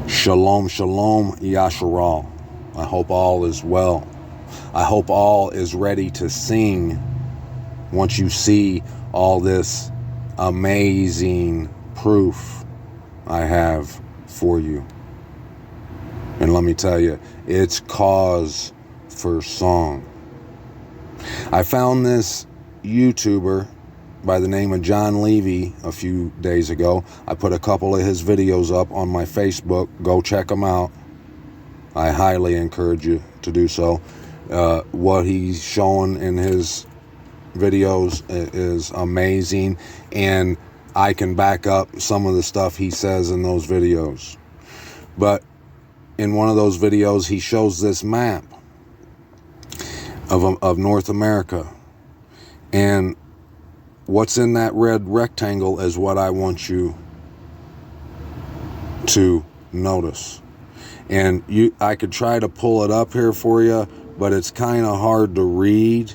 Shalom, shalom, YAHUAH. I hope all is well. I hope all is ready to sing once you see all this amazing proof I have for you. And let me tell you, it's cause for song. I found this YouTuber by the name of John Levy a few days ago. I put a couple of his videos up on my Facebook. Go check them out. I highly encourage you to do so. What he's showing in his videos is amazing, and I can back up some of the stuff he says in those videos. But in one of those videos, he shows this map of North America, and what's in that red rectangle is what I want you to notice. And I could try to pull it up here for you, but it's kind of hard to read.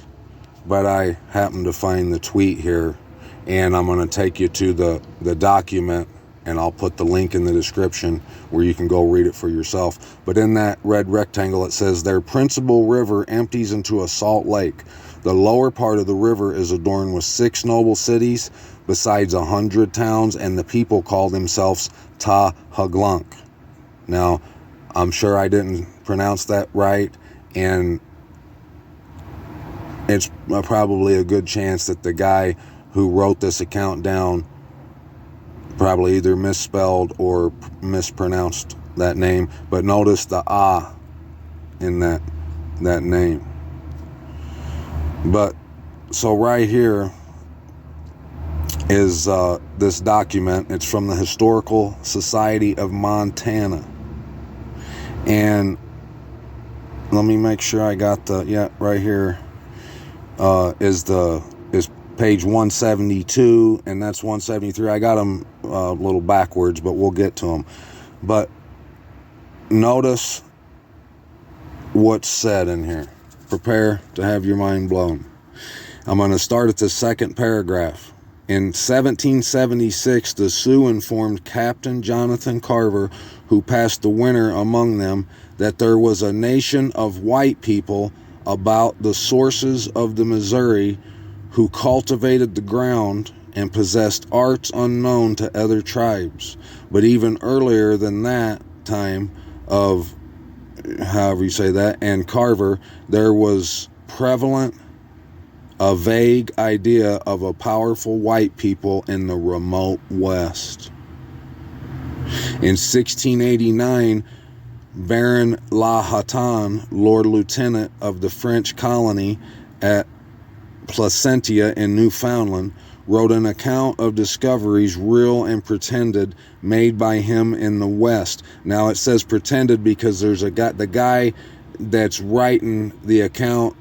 But I happen to find the tweet here, and I'm going to take you to the document, and I'll put the link in the description where you can go read it for yourself. But in that red rectangle, it says, their principal river empties into a salt lake. The lower part of the river is adorned with 6 noble cities, besides 100 towns, and the people call themselves YAHUAH. Now, I'm sure I didn't pronounce that right, and it's probably a good chance that the guy who wrote this account down probably either misspelled or mispronounced that name. But notice the ah in that name. But so right here is this document. It's from the Historical Society of Montana, and let me make sure I got right here is page 172, and that's 173. I got them a little backwards, but we'll get to them. But notice what's said in here. Prepare to have your mind blown. I'm going to start at the second paragraph. In 1776, the Sioux informed Captain Jonathan Carver, who passed the winter among them, that there was a nation of white people about the sources of the Missouri who cultivated the ground and possessed arts unknown to other tribes. But even earlier than that time of, however you say that, and Carver, there was prevalent a vague idea of a powerful white people in the remote West. In 1689, Baron La Hatton, Lord Lieutenant of the French colony at Placentia in Newfoundland, wrote an account of discoveries, real and pretended, made by him in the West. Now it says pretended because there's the guy that's writing the account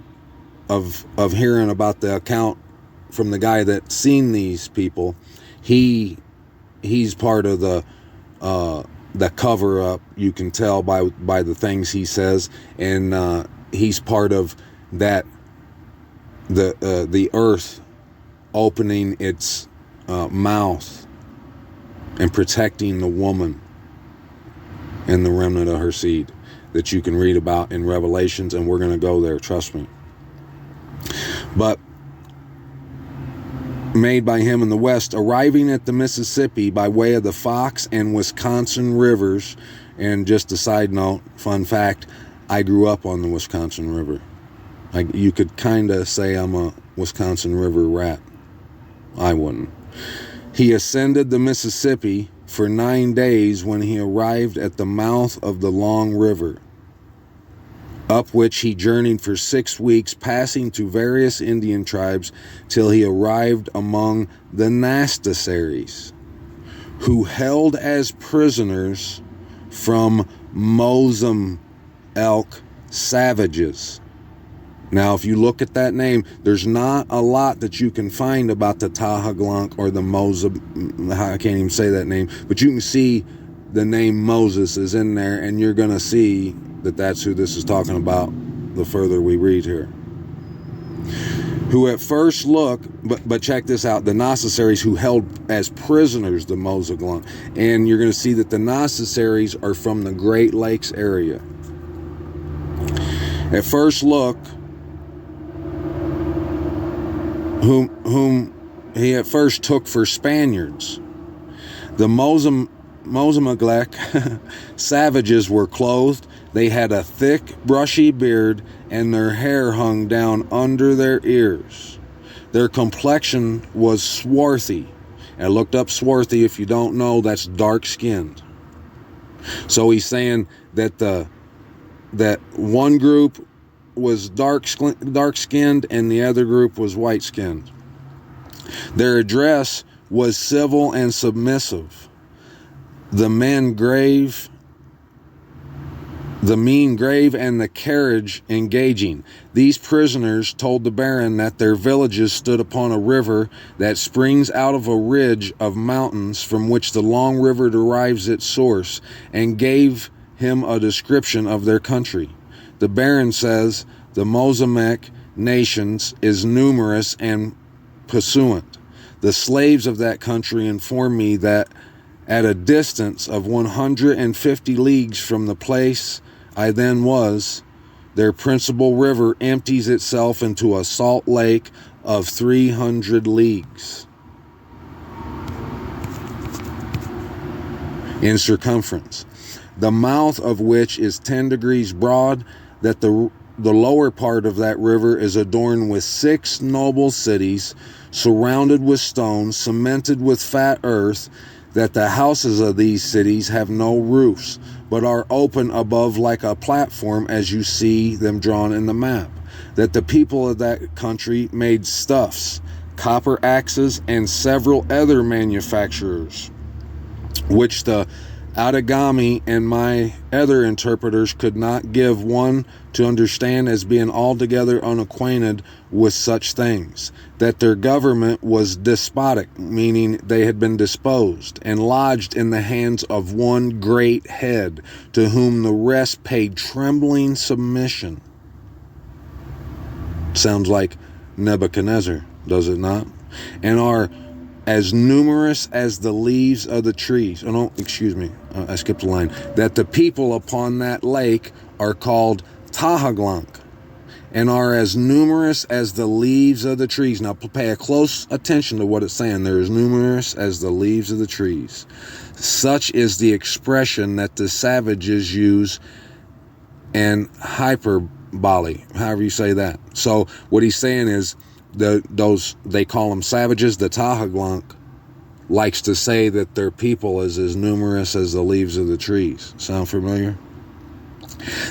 of hearing about the account from the guy that's seen these people. He's part of the cover up. You can tell by the things he says, and he's part of that. The earth opening its mouth and protecting the woman and the remnant of her seed that you can read about in Revelations, and we're going to go there, trust me. But made by him in the West, arriving at the Mississippi by way of the Fox and Wisconsin rivers. And just a side note, fun fact, I grew up on the Wisconsin River. You could kind of say I'm a Wisconsin River rat. I wouldn't. He ascended the Mississippi for 9 days when he arrived at the mouth of the Long River, up which he journeyed for 6 weeks, passing through various Indian tribes till he arrived among the Nastasaries, who held as prisoners from Mozum elk savages. Now, if you look at that name, there's not a lot that you can find about the YAHUAH or the Mozum. I can't even say that name, but you can see the name Moses is in there, and you're going to see that that's who this is talking about the further we read here. who at first look, but check this out, the Necessaries who held as prisoners the Mozaglunk. And you're going to see that the Necessaries are from the Great Lakes area. At first look, whom he at first took for Spaniards. The Mozamaglek savages were clothed. They had a thick, brushy beard, and their hair hung down under their ears. Their complexion was swarthy. I looked up swarthy. If you don't know, that's dark-skinned. So he's saying that that one group was dark-skinned and the other group was white-skinned. Their address was civil and submissive. The mean grave, and the carriage engaging. These prisoners told the Baron that their villages stood upon a river that springs out of a ridge of mountains from which the long river derives its source, and gave him a description of their country. The Baron says the Mozambique nations is numerous and pursuant. The slaves of that country inform me that at a distance of 150 leagues from the place I then was, their principal river empties itself into a salt lake of 300 leagues in circumference, the mouth of which is 10 degrees broad, that the lower part of that river is adorned with 6 noble cities, surrounded with stones, cemented with fat earth, that the houses of these cities have no roofs, but are open above like a platform, as you see them drawn in the map. That the people of that country made stuffs, copper axes, and several other manufacturers, which the Atagami and my other interpreters could not give one to understand, as being altogether unacquainted with such things. That their government was despotic, meaning they had been disposed and lodged in the hands of one great head, to whom the rest paid trembling submission. Sounds like Nebuchadnezzar, does it not? And are as numerous as the leaves of the trees. Oh, no, excuse me. I skipped a line. That the people upon that lake are called Tahaglank, and are as numerous as the leaves of the trees. Now, pay a close attention to what it's saying. They're as numerous as the leaves of the trees. Such is the expression that the savages use, and hyperbole, however you say that. So what he's saying is, those, they call them savages. The Tahaglank likes to say that their people is as numerous as the leaves of the trees. Sound familiar?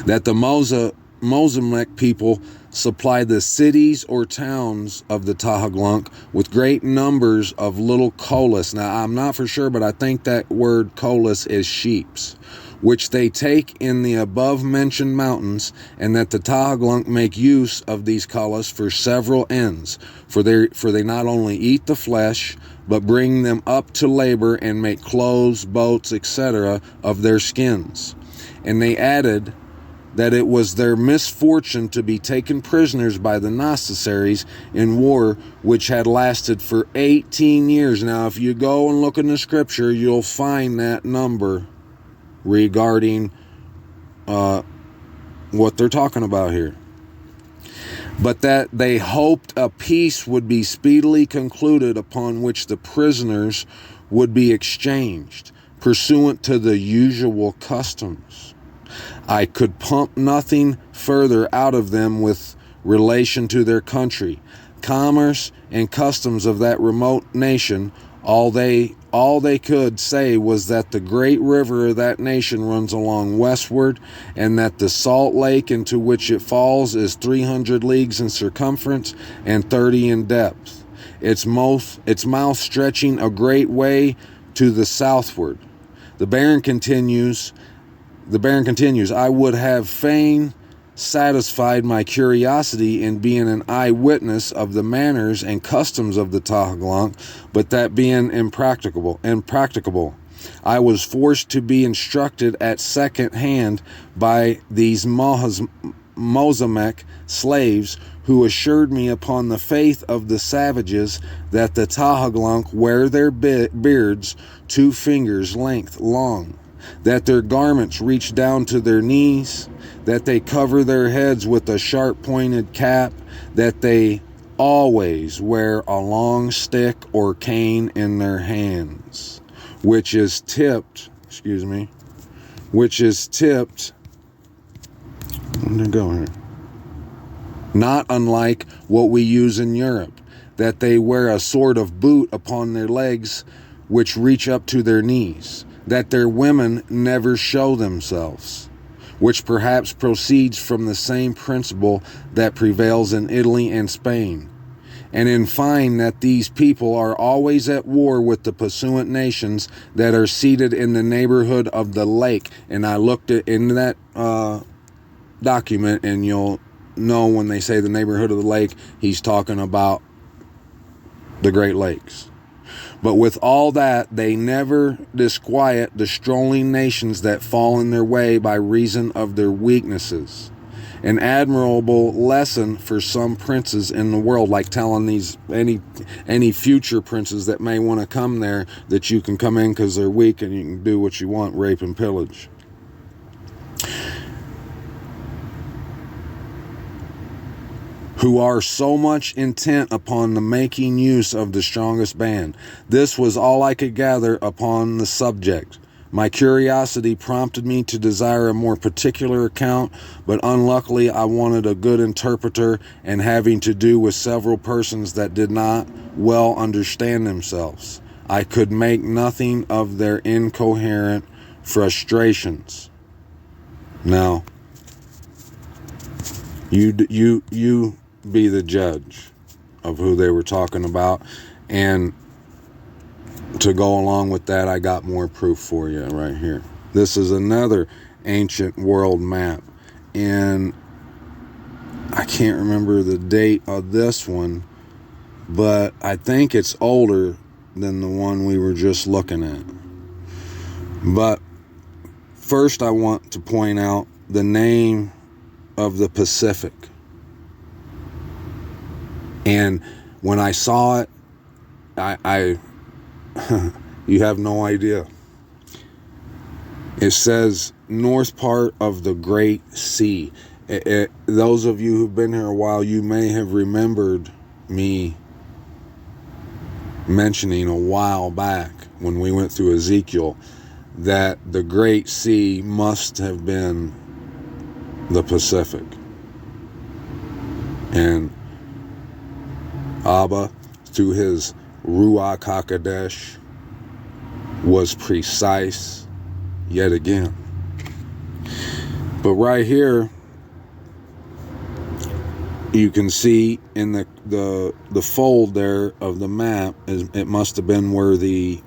That the Mozambique people supply the cities or towns of the Tahaglank with great numbers of little colas. Now, I'm not for sure, but I think that word colas is sheeps, which they take in the above-mentioned mountains, and that the Tahaglank make use of these colas for several ends, for they not only eat the flesh, but bring them up to labor and make clothes, boats, etc. of their skins. And they added that it was their misfortune to be taken prisoners by the Necessaries in war, which had lasted for 18 years. Now, if you go and look in the scripture, you'll find that number regarding what they're talking about here. But that they hoped a peace would be speedily concluded, upon which the prisoners would be exchanged, pursuant to the usual customs. I could pump nothing further out of them with relation to their country, commerce, and customs of that remote nation. All they could say was that the great river of that nation runs along westward, and that the salt lake into which it falls is 300 leagues in circumference and 30 in depth, its mouth stretching a great way to the southward. The Baron continues, I would have fain satisfied my curiosity in being an eyewitness of the manners and customs of the Tahaglank, but that being impracticable, I was forced to be instructed at second hand by these Mozambique slaves, who assured me upon the faith of the savages that the Tahaglunk wear their beards 2 fingers length long, that their garments reach down to their knees, that they cover their heads with a sharp-pointed cap, that they always wear a long stick or cane in their hands, which is tipped, I'm gonna go here, not unlike what we use in Europe, that they wear a sort of boot upon their legs which reach up to their knees, that their women never show themselves, which perhaps proceeds from the same principle that prevails in Italy and Spain, and in fine that these people are always at war with the pursuant nations that are seated in the neighborhood of the lake. And I looked into that document, and you'll know when they say the neighborhood of the lake, he's talking about the Great Lakes. But with all that, they never disquiet the strolling nations that fall in their way by reason of their weaknesses. An admirable lesson for some princes in the world, like telling these any future princes that may want to come there that you can come in because they're weak and you can do what you want, rape and pillage. Who are so much intent upon the making use of the strongest band. This was all I could gather upon the subject. My curiosity prompted me to desire a more particular account, but unluckily I wanted a good interpreter, and having to do with several persons that did not well understand themselves, I could make nothing of their incoherent frustrations. Now, you be the judge of who they were talking about, and to go along with that, I got more proof for you right here. This is another ancient world map, and I can't remember the date of this one, but I think it's older than the one we were just looking at. But first I want to point out the name of the Pacific. And when I saw it, I you have no idea. It says north part of the Great Sea. Those of you who've been here a while, you may have remembered me mentioning a while back when we went through Ezekiel that the Great Sea must have been the Pacific. And Abba, through his Ruach HaKodesh, was precise yet again. But right here, you can see in the fold there of the map, it must have been where the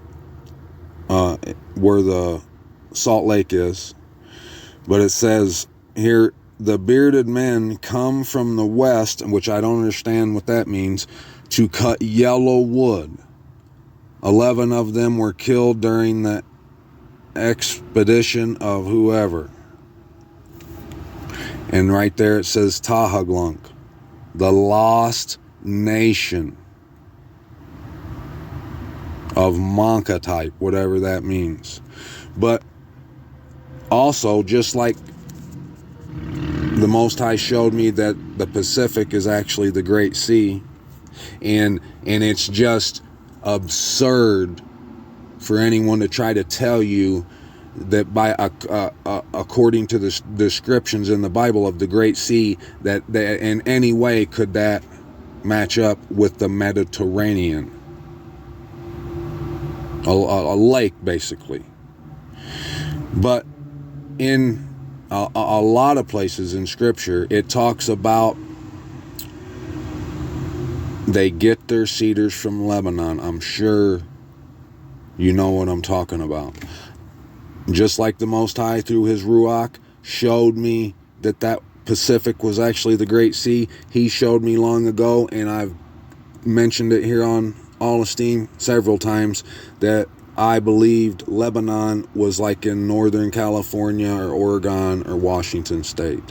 Salt Lake is. But it says here, the bearded men come from the west, which I don't understand what that means, to cut yellow wood. 11 of them were killed during the expedition of whoever. And right there it says Tahaglunk, the lost nation of Manka type, whatever that means. But also, just like the Most High showed me that the Pacific is actually the Great Sea, and it's just absurd for anyone to try to tell you that by according to the descriptions in the Bible of the Great Sea, that in any way could that match up with the Mediterranean, a lake basically. But in a lot of places in Scripture, it talks about they get their cedars from Lebanon. I'm sure you know what I'm talking about. Just like the Most High through his Ruach showed me that Pacific was actually the Great Sea. He showed me long ago, and I've mentioned it here on All Esteem several times, that I believed Lebanon was like in Northern California or Oregon or Washington State.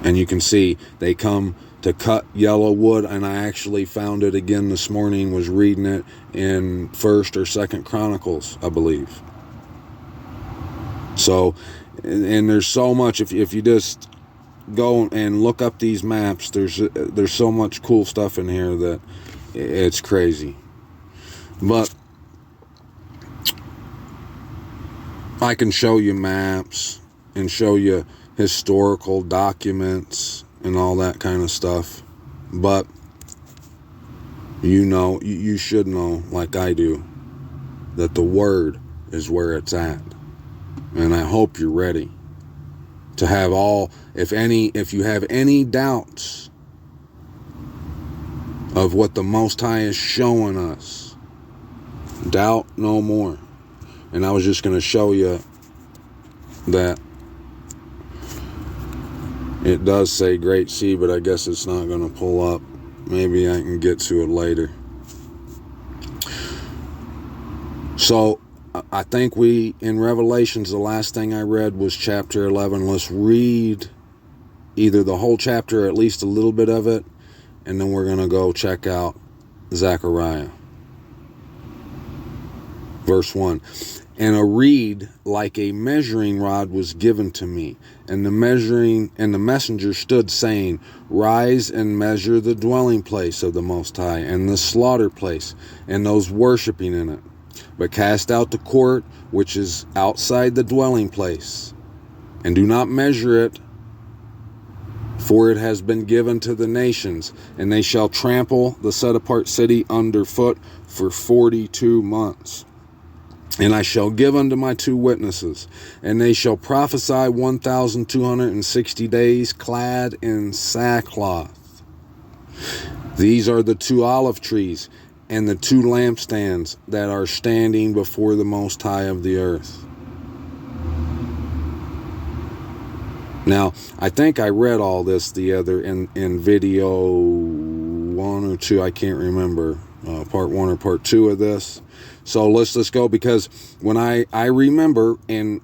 And you can see they come to cut yellow wood, and I actually found it again this morning, was reading it in 1st or 2nd Chronicles, I believe. So, and there's so much, if you just go and look up these maps, there's so much cool stuff in here that it's crazy. But I can show you maps and show you historical documents and all that kind of stuff, but you should know, like I do, that the Word is where it's at. And I hope you're ready to have if you have any doubts of what the Most High is showing us, doubt no more. And I was just going to show you that it does say Great Sea, but I guess it's not going to pull up. Maybe I can get to it later. So I think in Revelations, the last thing I read was chapter 11. Let's read either the whole chapter or at least a little bit of it, and then we're going to go check out Zechariah. Verse 1. And a reed like a measuring rod was given to me, and the messenger stood, saying, Rise and measure the dwelling place of the Most High, and the slaughter place, and those worshiping in it. But cast out the court which is outside the dwelling place, and do not measure it, for it has been given to the nations, and they shall trample the set apart city underfoot for 42 months. And I shall give unto my 2 witnesses, and they shall prophesy 1,260 days, clad in sackcloth. These are the 2 olive trees and the 2 lampstands that are standing before the Most High of the earth. Now, I think I read all this in video 1 or 2, I can't remember, part 1 or part 2 of this. So let's go, because when I remember, and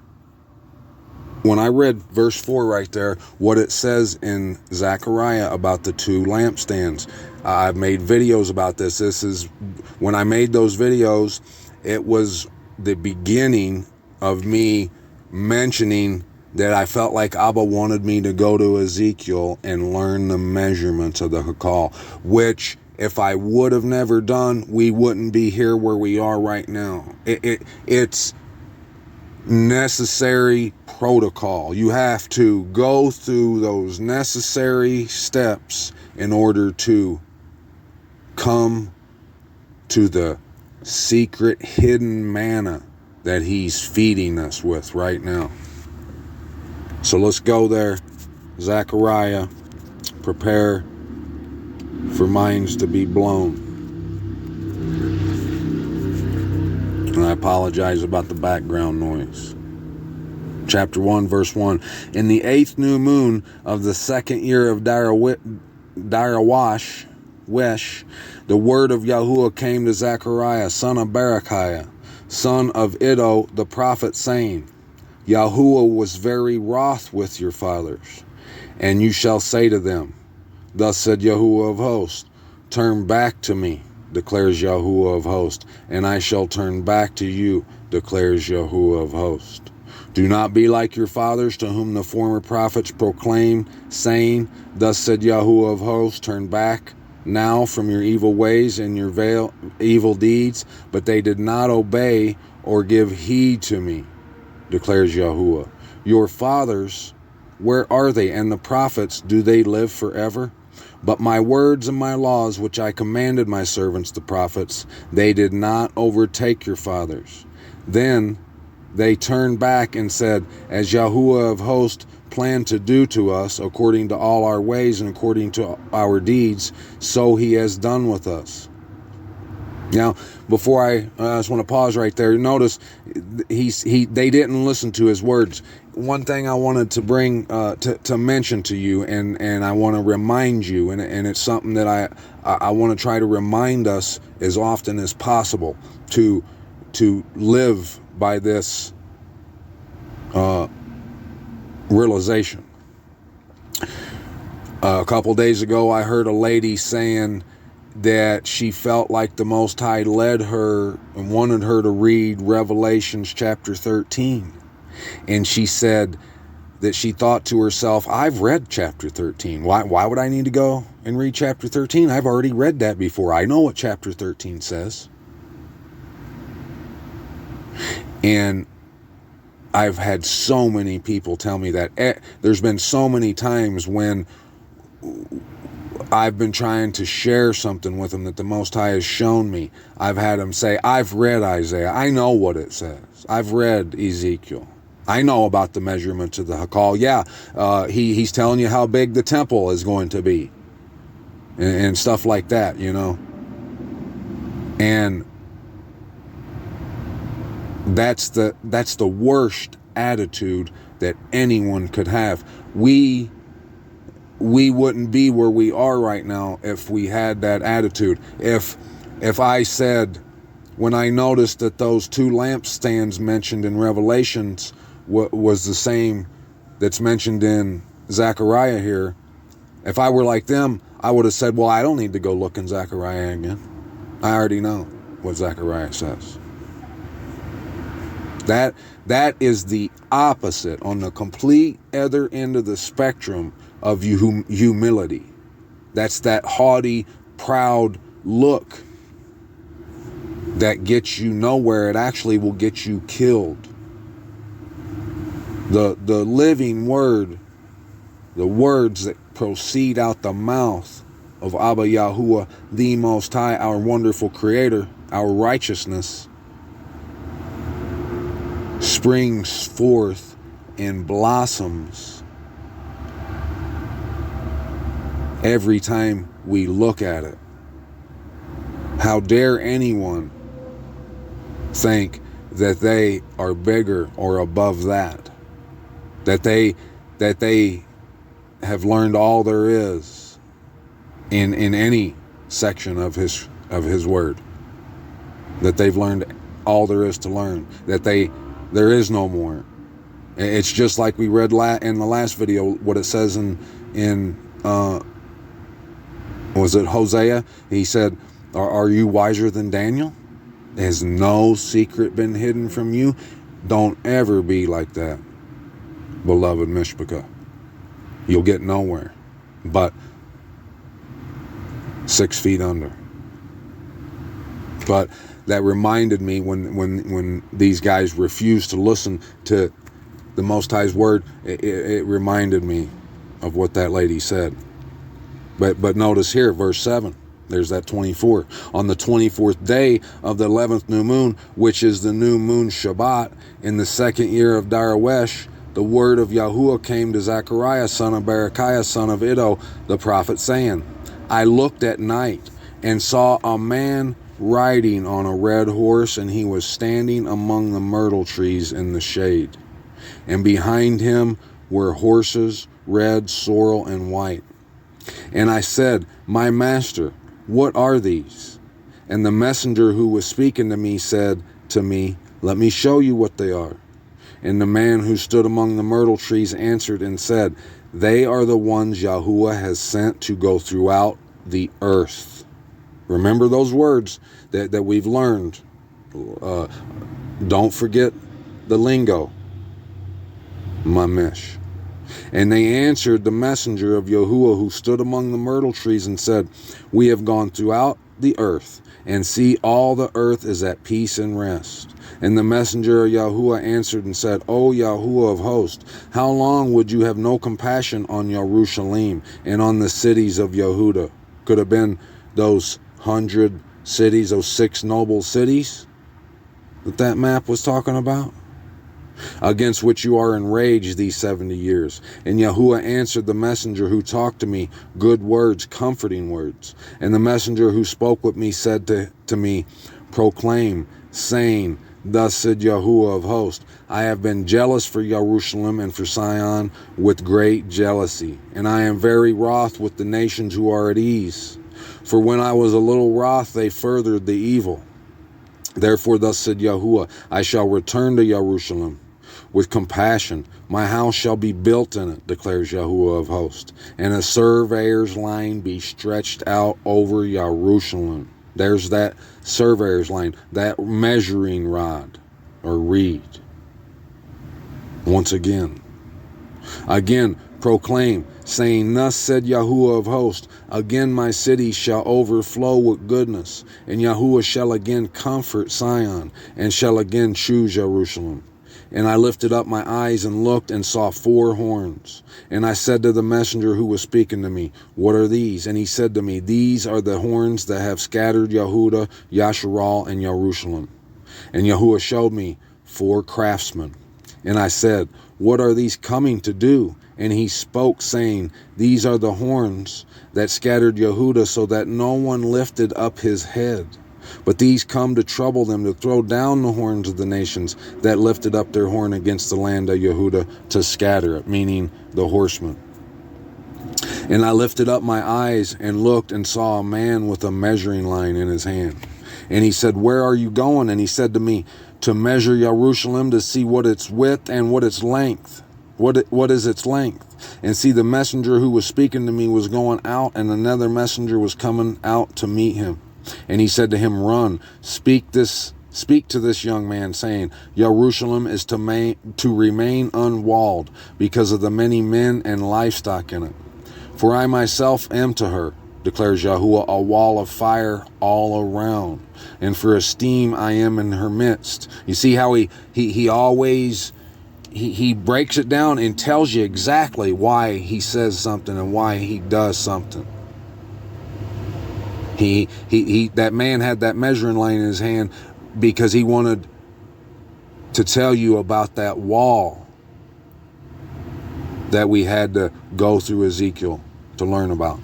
when I read verse 4 right there, what it says in Zechariah about the 2 lampstands, I've made videos about this. This is, when I made those videos, it was the beginning of me mentioning that I felt like Abba wanted me to go to Ezekiel and learn the measurements of the Hakal, which, if I would have never done, we wouldn't be here where we are right now. It's necessary protocol. You have to go through those necessary steps in order to come to the secret hidden manna that he's feeding us with right now. So let's go there. Zechariah, prepare for minds to be blown. And I apologize about the background noise. Chapter 1, verse 1. In the 8th new moon of the 2nd year of Darawash, the word of Yahuwah came to Zechariah, son of Berechiah, son of Iddo the prophet, saying, Yahuwah was very wroth with your fathers, and you shall say to them, Thus said Yahuwah of hosts, Turn back to me, declares Yahuwah of hosts, and I shall turn back to you, declares Yahuwah of hosts. Do not be like your fathers, to whom the former prophets proclaimed, saying, Thus said Yahuwah of hosts, Turn back now from your evil ways and your evil deeds, but they did not obey or give heed to me, declares Yahuwah. Your fathers, where are they? And the prophets, do they live forever? But my words and my laws, which I commanded my servants the prophets, they did not overtake your fathers. Then they turned back and said, As Yahuwah of hosts planned to do to us, according to all our ways and according to our deeds, so he has done with us. Now, before I just want to pause right there. Notice they didn't listen to his words. One thing I wanted to bring to mention to you, and I want to remind you, and it's something that I want to try to remind us as often as possible to live by this A couple days ago, I heard a lady saying that she felt like the Most High led her and wanted her to read Revelations chapter 13. And she said that she thought to herself, I've read chapter 13. Why would I need to go and read chapter 13? I've already read that before. I know what chapter 13 says. And I've had so many people tell me that. There's been so many times when I've been trying to share something with them that the Most High has shown me. I've had them say, I've read Isaiah. I know what it says. I've read Ezekiel. I know about the measurements of the Hakal. Yeah, he's telling you how big the temple is going to be. And stuff like that, you know. And that's the worst attitude that anyone could have. We wouldn't be where we are right now if we had that attitude. If I said, when I noticed that those two lampstands mentioned in Revelations was the same that's mentioned in Zechariah here, if I were like them, I would have said, well, I don't need to go look in Zechariah again. I already know what Zechariah says. That is the opposite, on the complete other end of the spectrum of humility. That's that haughty, proud look that gets you nowhere. It actually will get you killed. The living word, the words that proceed out the mouth of Abba Yahuwah, the Most High, our wonderful Creator, our righteousness, springs forth and blossoms every time we look at it. How dare anyone think that they are bigger or above that? That they have learned all there is in any section of his word. That they've learned all there is to learn. That there is no more. It's just like we read in the last video, what it says in was it Hosea? He said, are you wiser than Daniel? Has no secret been hidden from you? Don't ever be like that, beloved Mishpachah. You'll get nowhere but 6 feet under. But that reminded me when these guys refused to listen to the Most High's word, it reminded me of what that lady said. But notice here, verse 7, there's that 24. On the 24th day of the 11th new moon, which is the new moon Shabbat, in the 2nd year of Darawesh, the word of Yahuwah came to Zechariah, son of Berechiah, son of Iddo, the prophet, saying, I looked at night and saw a man riding on a red horse, and he was standing among the myrtle trees in the shade. And behind him were horses, red, sorrel, and white. And I said, my master, what are these? And the messenger who was speaking to me said to me, let me show you what they are. And the man who stood among the myrtle trees answered and said, they are the ones Yahuwah has sent to go throughout the earth. Remember those words that we've learned. Don't forget the lingo. Mamish. And they answered the messenger of Yahuwah who stood among the myrtle trees and said, we have gone throughout the earth, and see all the earth is at peace and rest. And the messenger of Yahuwah answered and said, O Yahuwah of hosts, how long would you have no compassion on Jerusalem and on the cities of Yehuda? Could have been those 100 cities, those 6 noble cities that map was talking about, against which you are enraged these 70 years. And Yahuwah answered the messenger who talked to me good words, comforting words. And the messenger who spoke with me said to me, proclaim, saying, thus said Yahuwah of hosts, I have been jealous for Jerusalem and for Sion with great jealousy, and I am very wroth with the nations who are at ease. For when I was a little wroth, they furthered the evil. Therefore thus said Yahuwah, I shall return to Jerusalem with compassion. My house shall be built in it, declares Yahuwah of hosts, and a surveyor's line be stretched out over Jerusalem. There's that surveyor's line, that measuring rod or reed. Once again, proclaim, saying, thus said Yahuwah of hosts, again my city shall overflow with goodness, and Yahuwah shall again comfort Sion, and shall again choose Jerusalem. And I lifted up my eyes and looked and saw 4 horns. And I said to the messenger who was speaking to me, what are these? And he said to me, these are the horns that have scattered Yehuda, Yasharal, and Jerusalem. And Yahuwah showed me 4 craftsmen. And I said, what are these coming to do? And he spoke, saying, these are the horns that scattered Yehuda, so that no one lifted up his head. But these come to trouble them, to throw down the horns of the nations that lifted up their horn against the land of Yehuda, to scatter it, meaning the horsemen. And I lifted up my eyes and looked and saw a man with a measuring line in his hand. And he said, where are you going? And he said to me, to measure Jerusalem, to see what its width and what its length. What is its length? And see, the messenger who was speaking to me was going out, and another messenger was coming out to meet him. And he said to him, run, speak to this young man, saying, Jerusalem is to remain unwalled because of the many men and livestock in it. For I myself am to her, declares Yahuwah, a wall of fire all around, and for a steam I am in her midst. You see how he always breaks it down and tells you exactly why he says something and why he does something. That man had that measuring line in his hand because he wanted to tell you about that wall that we had to go through Ezekiel to learn about.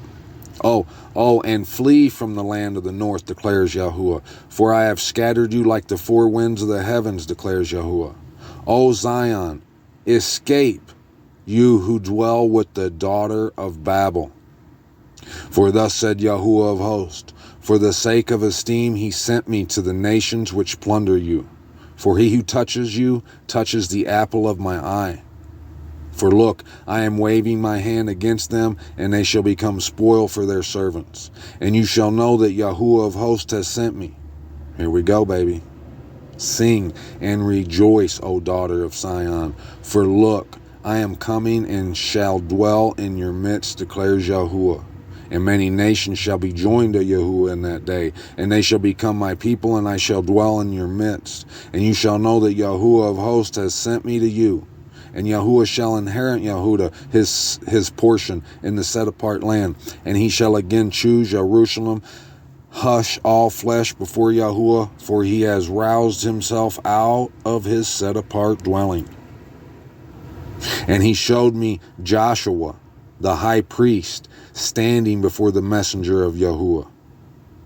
And flee from the land of the north, declares Yahuwah, for I have scattered you like the 4 winds of the heavens, declares Yahuwah. O Zion, escape, you who dwell with the daughter of Babel. For thus said Yahuwah of hosts, for the sake of esteem he sent me to the nations which plunder you. For he who touches you touches the apple of my eye. For look, I am waving my hand against them, and they shall become spoil for their servants. And you shall know that Yahuwah of hosts has sent me. Here we go, baby. Sing and rejoice, O daughter of Sion. For look, I am coming and shall dwell in your midst, declares Yahuwah. And many nations shall be joined to Yahuwah in that day, and they shall become my people, and I shall dwell in your midst. And you shall know that Yahuwah of hosts has sent me to you. And Yahuwah shall inherit Yehuda, his portion in the set-apart land. And he shall again choose Jerusalem. Hush all flesh before Yahuwah, for he has roused himself out of his set-apart dwelling. And he showed me Joshua, the high priest, standing before the messenger of Yahuwah.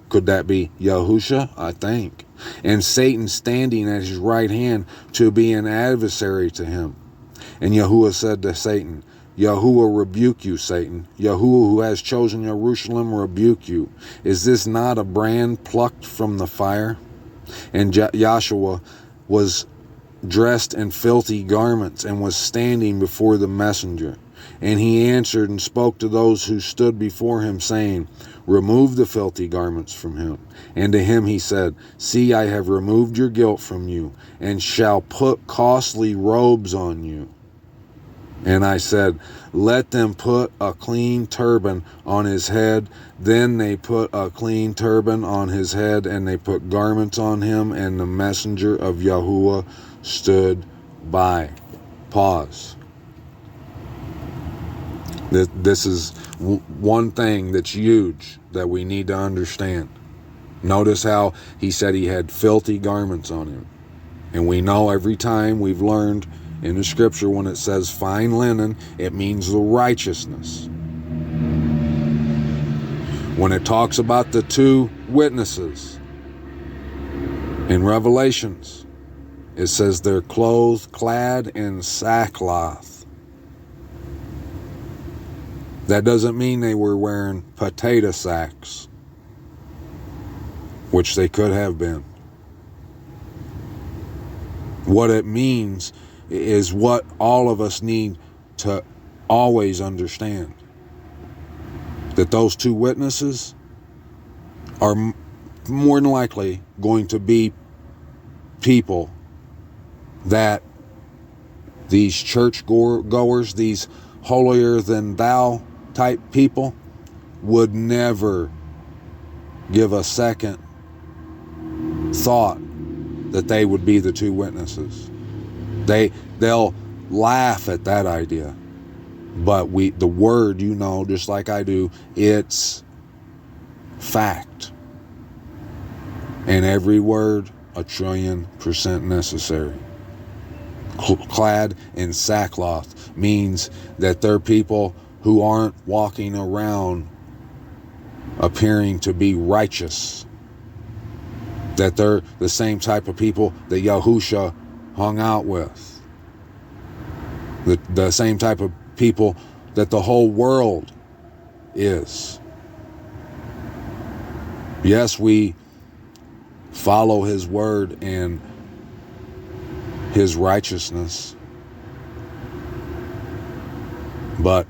Could that be Yahusha? I think. And Satan standing at his right hand to be an adversary to him. And Yahuwah said to Satan, Yahuwah rebuke you, Satan. Yahuwah who has chosen Jerusalem rebuke you. Is this not a brand plucked from the fire? And Joshua was dressed in filthy garments and was standing before the messenger. And he answered and spoke to those who stood before him, saying, remove the filthy garments from him. And to him he said, see, I have removed your guilt from you, and shall put costly robes on you. And I said, let them put a clean turban on his head. Then they put a clean turban on his head, and they put garments on him, and the messenger of Yahuwah stood by. Pause. This is one thing that's huge that we need to understand. Notice how he said he had filthy garments on him. And we know every time we've learned in the scripture when it says fine linen, it means the righteousness. When it talks about the 2 witnesses in Revelations, it says they're clothed, clad in sackcloth. That doesn't mean they were wearing potato sacks, which they could have been. What it means is what all of us need to always understand. That those two witnesses are more than likely going to be people that these church goers, these holier than thou type people, would never give a second thought that they would be the two witnesses. They'll laugh at that idea. But the word, just like I do, it's fact. And every word, 1,000,000% necessary. Clad in sackcloth means that they're people who aren't walking around appearing to be righteous. That they're the same type of people that Yahushua hung out with. The same type of people that the whole world is. Yes, we follow his word and his righteousness, but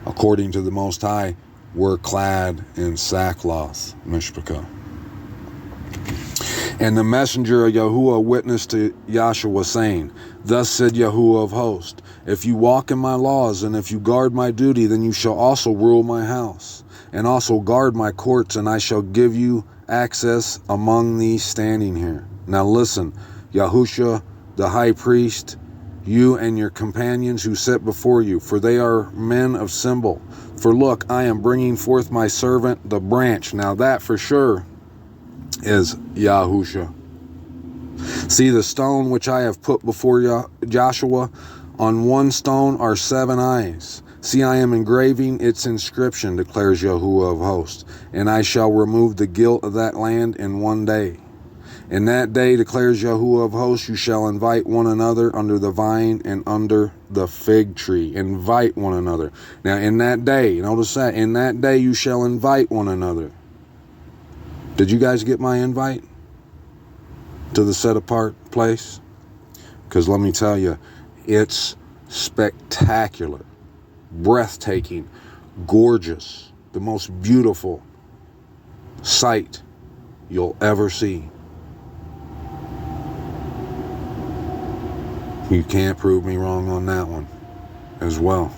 according to the Most High, we're clad in sackcloth, Mishpachah. And the messenger of Yahuwah witnessed to Yahshua, saying, Thus said Yahuwah of hosts, if you walk in my laws, and if you guard my duty, then you shall also rule my house, and also guard my courts, and I shall give you access among these standing here. Now listen, Yahushua, the high priest, you and your companions who sit before you, for they are men of symbol. For look, I am bringing forth my servant, the branch. Now that for sure is Yahushua. See the stone which I have put before Joshua, on one stone are 7 eyes. See, I am engraving its inscription, declares Yahuwah of hosts, and I shall remove the guilt of that land in one day. In that day, declares Yahuwah of hosts, you shall invite one another under the vine and under the fig tree. Invite one another. Now, in that day, notice that, in that day you shall invite one another. Did you guys get my invite to the set apart place? Because let me tell you, it's spectacular, breathtaking, gorgeous, the most beautiful sight you'll ever see. You can't prove me wrong on that one as well.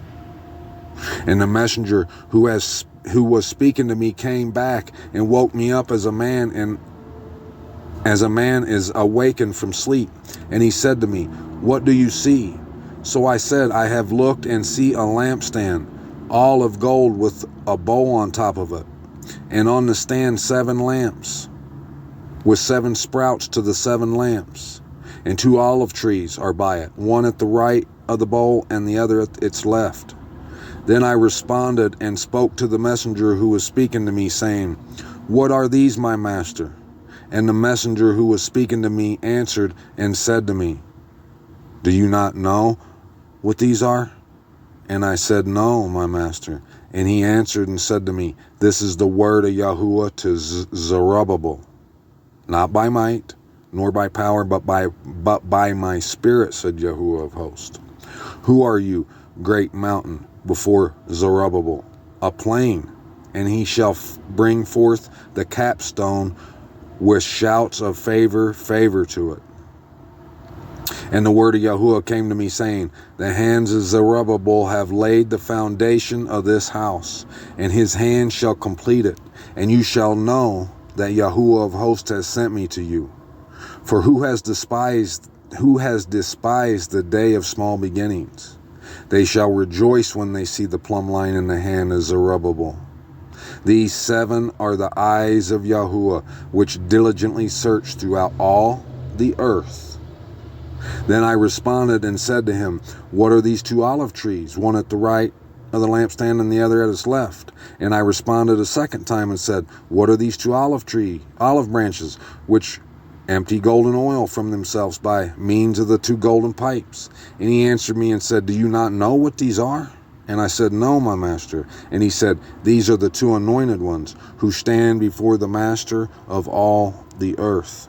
And the messenger who was speaking to me came back and woke me up as a man, and as a man is awakened from sleep. And he said to me, What do you see? So I said, I have looked and see a lampstand, all of gold with a bowl on top of it. And on the stand 7 lamps, with 7 sprouts to the 7 lamps. And 2 olive trees are by it, one at the right of the bowl and the other at its left. Then I responded and spoke to the messenger who was speaking to me, saying, What are these, my master? And the messenger who was speaking to me answered and said to me, Do you not know what these are? And I said, No, my master. And he answered and said to me, This is the word of Yahuwah to Zerubbabel, not by might, nor by power, but by my spirit, said Yahuwah of hosts. Who are you, great mountain, before Zerubbabel? A plain, and he shall bring forth the capstone with shouts of favor to it. And the word of Yahuwah came to me, saying, The hands of Zerubbabel have laid the foundation of this house, and his hand shall complete it. And you shall know that Yahuwah of hosts has sent me to you. For who has despised the day of small beginnings? They shall rejoice when they see the plumb line in the hand of Zerubbabel. These 7 are the eyes of Yahuwah, which diligently search throughout all the earth. Then I responded and said to him, What are these 2 olive trees, one at the right of the lampstand and the other at its left? And I responded a second time and said, What are these 2 olive branches, which empty golden oil from themselves by means of the 2 golden pipes? And he answered me and said, Do you not know what these are? And I said, No, my master. And he said, These are the 2 anointed ones who stand before the master of all the earth.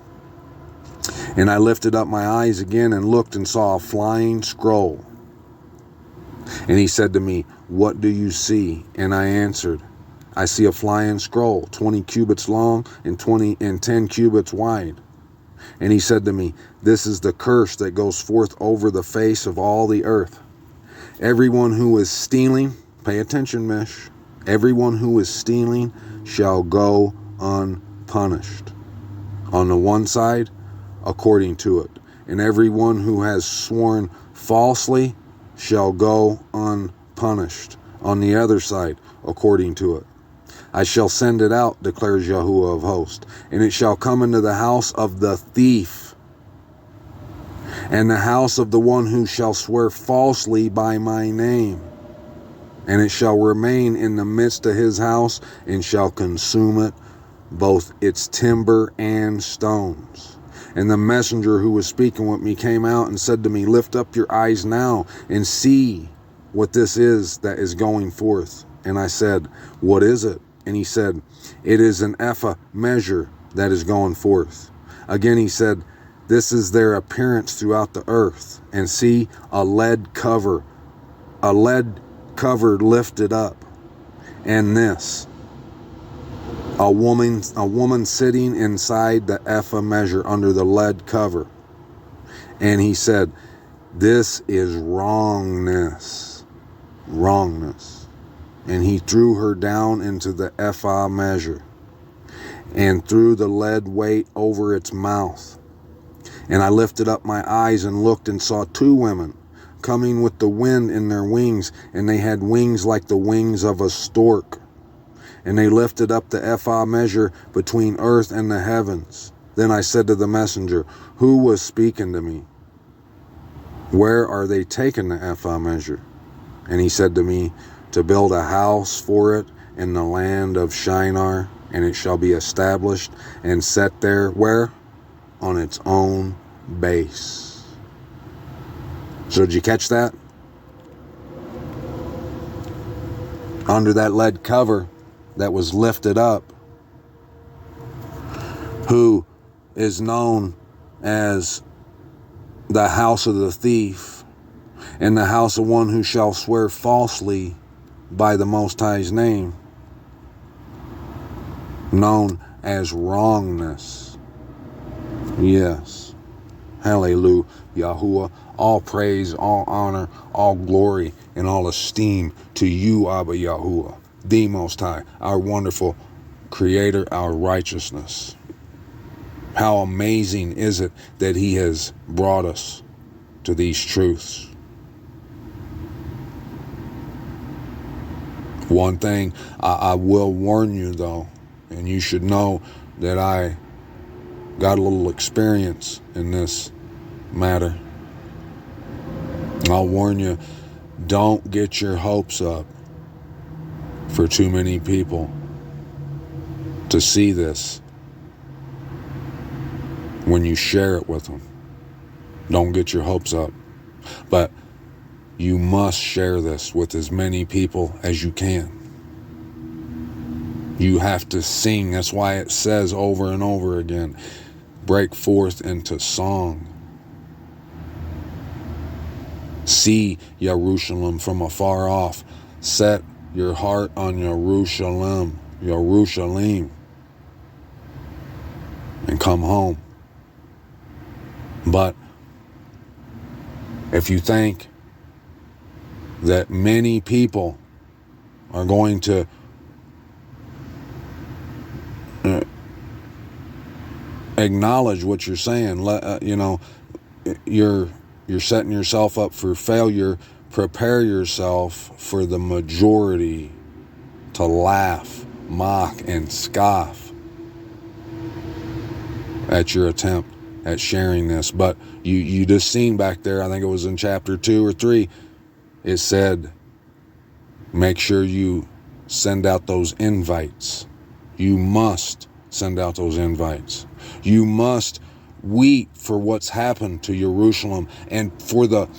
And I lifted up my eyes again and looked and saw a flying scroll. And he said to me, what do you see? And I answered, I see a flying scroll, 20 cubits long and 10 cubits wide. And he said to me, this is the curse that goes forth over the face of all the earth. Everyone who is stealing, pay attention, Mish, everyone who is stealing shall go unpunished. On the one side, according to it. And everyone who has sworn falsely shall go unpunished. On the other side, according to it. I shall send it out, declares Yahuwah of hosts, and it shall come into the house of the thief, and the house of the one who shall swear falsely by my name. And it shall remain in the midst of his house, and shall consume it, both its timber and stones. And the messenger who was speaking with me came out and said to me, lift up your eyes now and see what this is that is going forth. And I said, what is it? And he said, it is an ephah measure that is going forth. Again he said, this is their appearance throughout the earth. And see, a lead cover lifted up. And this, a woman sitting inside the ephah measure under the lead cover. And he said, this is wrongness. And he threw her down into the ephah measure and threw the lead weight over its mouth. And I lifted up my eyes and looked and saw two women coming with the wind in their wings, and they had wings like the wings of a stork. And they lifted up the ephah measure between earth and the heavens. Then I said to the messenger, who was speaking to me? Where are they taking the ephah measure? And he said to me, to build a house for it in the land of Shinar, and it shall be established and set there, where? On its own base. So did you catch that? Under that lead cover that was lifted up, who is known as the house of the thief and the house of one who shall swear falsely by the Most High's name, known as wrongness. Yes. Hallelujah. Yahuwah. All praise, all honor, all glory, and all esteem to you, Abba Yahuwah, the Most High, our wonderful Creator, our righteousness. How amazing is it that He has brought us to these truths. One thing I will warn you, though, and you should know that I got a little experience in this matter. I'll warn you, don't get your hopes up for too many people to see this when you share it with them. Don't get your hopes up. But you must share this with as many people as you can. You have to sing. That's why it says over and over again, break forth into song. See Jerusalem from afar off. Set your heart on Jerusalem, and come home. But if you think that many people are going to acknowledge what you're saying, you're setting yourself up for failure. Prepare yourself for the majority to laugh, mock, and scoff at your attempt at sharing this. But you just seen back there, I think it was in chapter 2 or 3, it said, make sure you send out those invites. You must send out those invites. You must weep for what's happened to Jerusalem and for the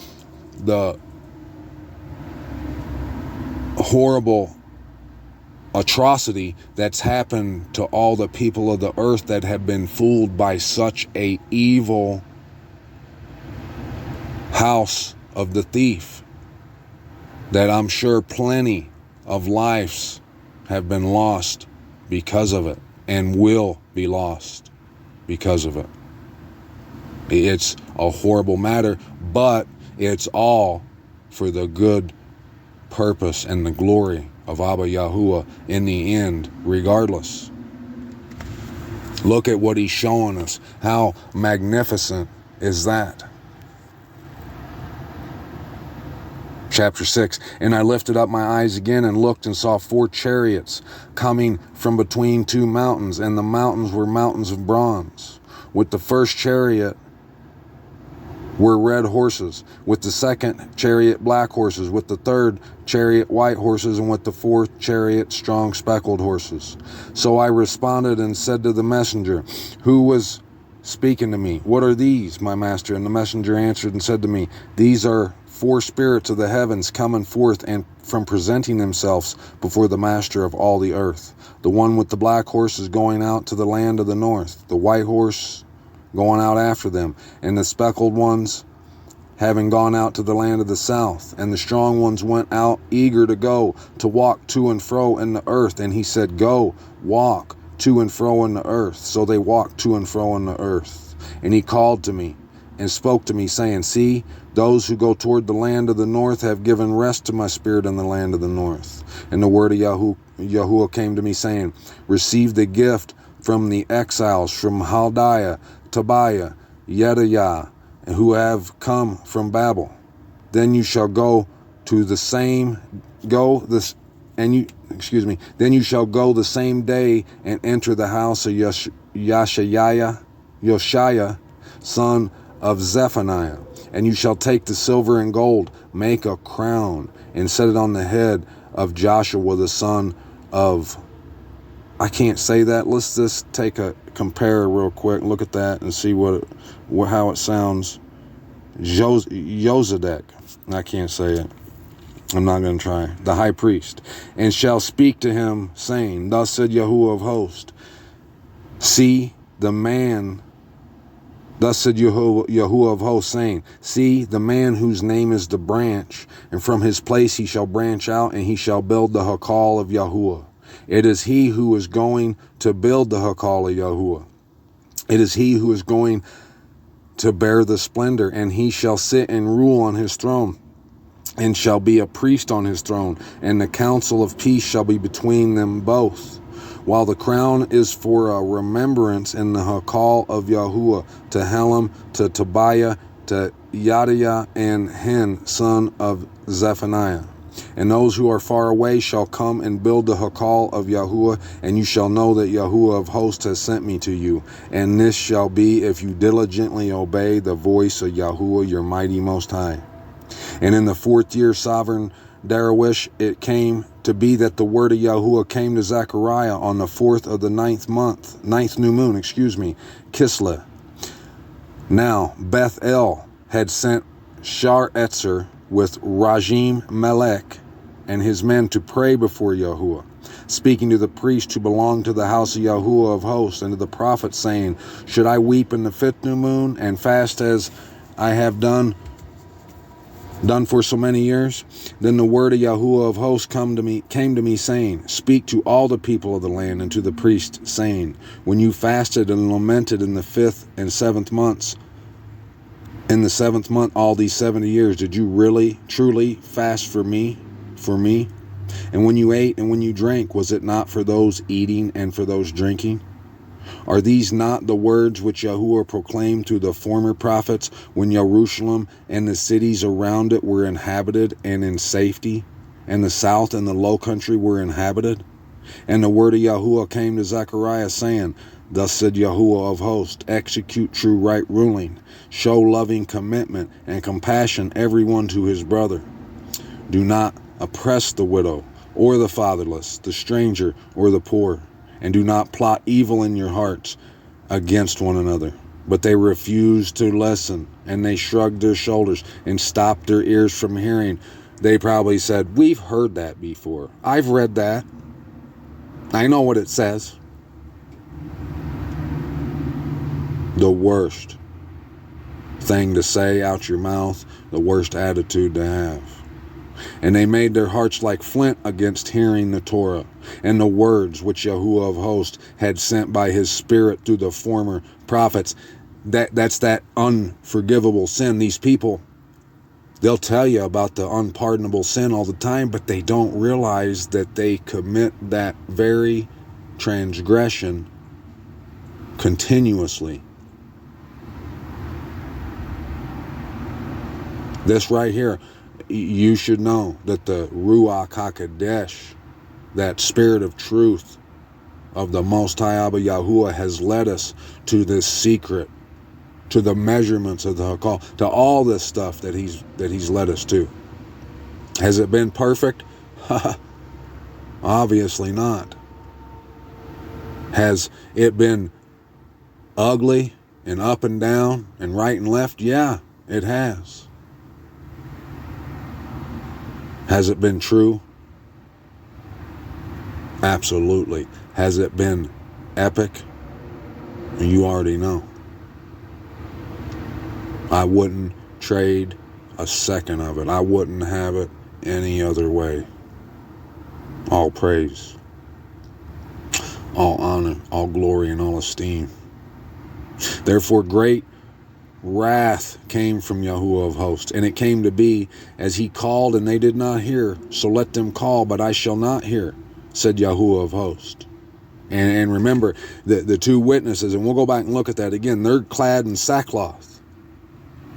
horrible atrocity that's happened to all the people of the earth that have been fooled by such a evil house of the thief, that I'm sure plenty of lives have been lost because of it and will be lost because of it. It's a horrible matter, but it's all for the good purpose and the glory of Abba Yahuwah in the end, regardless. Look at what he's showing us. How magnificent is that? Chapter 6, and I lifted up my eyes again and looked and saw 4 chariots coming from between 2 mountains, and the mountains were mountains of bronze. With the first chariot were red horses, with the second chariot black horses, with the third chariot white horses, and with the fourth chariot strong speckled horses. So I responded and said to the messenger who was speaking to me, "What are these, my master?" And the messenger answered and said to me, "These are 4 spirits of the heavens coming forth and from presenting themselves before the master of all the earth. The one with the black horse is going out to the land of the north, the white horse going out after them, and the speckled ones having gone out to the land of the south. And the strong ones went out eager to go, to walk to and fro in the earth. And he said, Go, walk to and fro in the earth. So they walked to and fro in the earth. And he called to me and spoke to me, saying, See, those who go toward the land of the north have given rest to my spirit in the land of the north. And the word of Yahuwah came to me, saying, Receive the gift from the exiles, from Chaldea, Tobiah, Yedaiah, who have come from Babel. Then you shall then you shall go the same day and enter the house of Yoshiah, son of Zephaniah. And you shall take the silver and gold, make a crown, and set it on the head of Joshua the son of... I can't say that. Let's just compare real quick. Look at that and see how it sounds. Yosedek. I can't say it. I'm not going to try. The high priest. And shall speak to him, saying, Thus said Yahuwah of hosts, see the man... Thus said Yahuwah of hosts, saying, See the man whose name is the branch, and from his place he shall branch out, and he shall build the Hakal of Yahuwah. It is he who is going to build the Hakal of Yahuwah. It is he who is going to bear the splendor, and he shall sit and rule on his throne, and shall be a priest on his throne, and the council of peace shall be between them both. While the crown is for a remembrance in the Hakal of Yahuwah, to Helam, to Tobiah, to Yedaiah, and Hen, son of Zephaniah. And those who are far away shall come and build the Hakal of Yahuwah, and you shall know that Yahuwah of hosts has sent me to you. And this shall be if you diligently obey the voice of Yahuwah, your mighty Most High. And in the 4th year, sovereign Darius, it came to be that the word of Yahuwah came to Zechariah on the 4th of the 9th new moon, Kislev. Now Beth El had sent Shar-Etzer with Rajim Melech and his men to pray before Yahuwah, speaking to the priests who belonged to the house of Yahuwah of hosts, and to the prophets, saying, Should I weep in the 5th new moon and fast as I have done for so many years? Then the word of Yahuwah of hosts came to me, saying, Speak to all the people of the land and to the priests, saying, When you fasted and lamented in the 5th and 7th months, in the 7th month, all these 70 years, did you really, truly fast for me? And when you ate and when you drank, was it not for those eating and for those drinking? Are these not the words which Yahuwah proclaimed to the former prophets, when Jerusalem and the cities around it were inhabited and in safety, and the south and the low country were inhabited? And the word of Yahuwah came to Zechariah, saying, Thus said Yahuwah of hosts, Execute true right ruling, show loving commitment and compassion everyone to his brother. Do not oppress the widow or the fatherless, the stranger or the poor, and do not plot evil in your hearts against one another. But they refused to listen, and they shrugged their shoulders and stopped their ears from hearing. They probably said, We've heard that before. I've read that. I know what it says. The worst thing to say out your mouth, the worst attitude to have. And they made their hearts like flint against hearing the Torah and the words which Yahuwah of hosts had sent by his spirit through the former prophets. That's that unforgivable sin. These people, they'll tell you about the unpardonable sin all the time, but they don't realize that they commit that very transgression continuously. This right here, you should know that the Ruach HaKodesh, that spirit of truth of the Most High Abba Yahuwah, has led us to this secret, to the measurements of the Hakal, to all this stuff that he's led us to. Has it been perfect? Obviously not. Has it been ugly and up and down and right and left? Yeah, it has. Has it been true? Absolutely. Has it been epic? You already know. I wouldn't trade a second of it. I wouldn't have it any other way. All praise, all honor, all glory, and all esteem. Therefore great wrath came from Yahuwah of hosts, and it came to be as he called, and they did not hear. So let them call, but I shall not hear, said Yahuwah of hosts. And remember, the two witnesses, and we'll go back and look at that again, they're clad in sackcloth.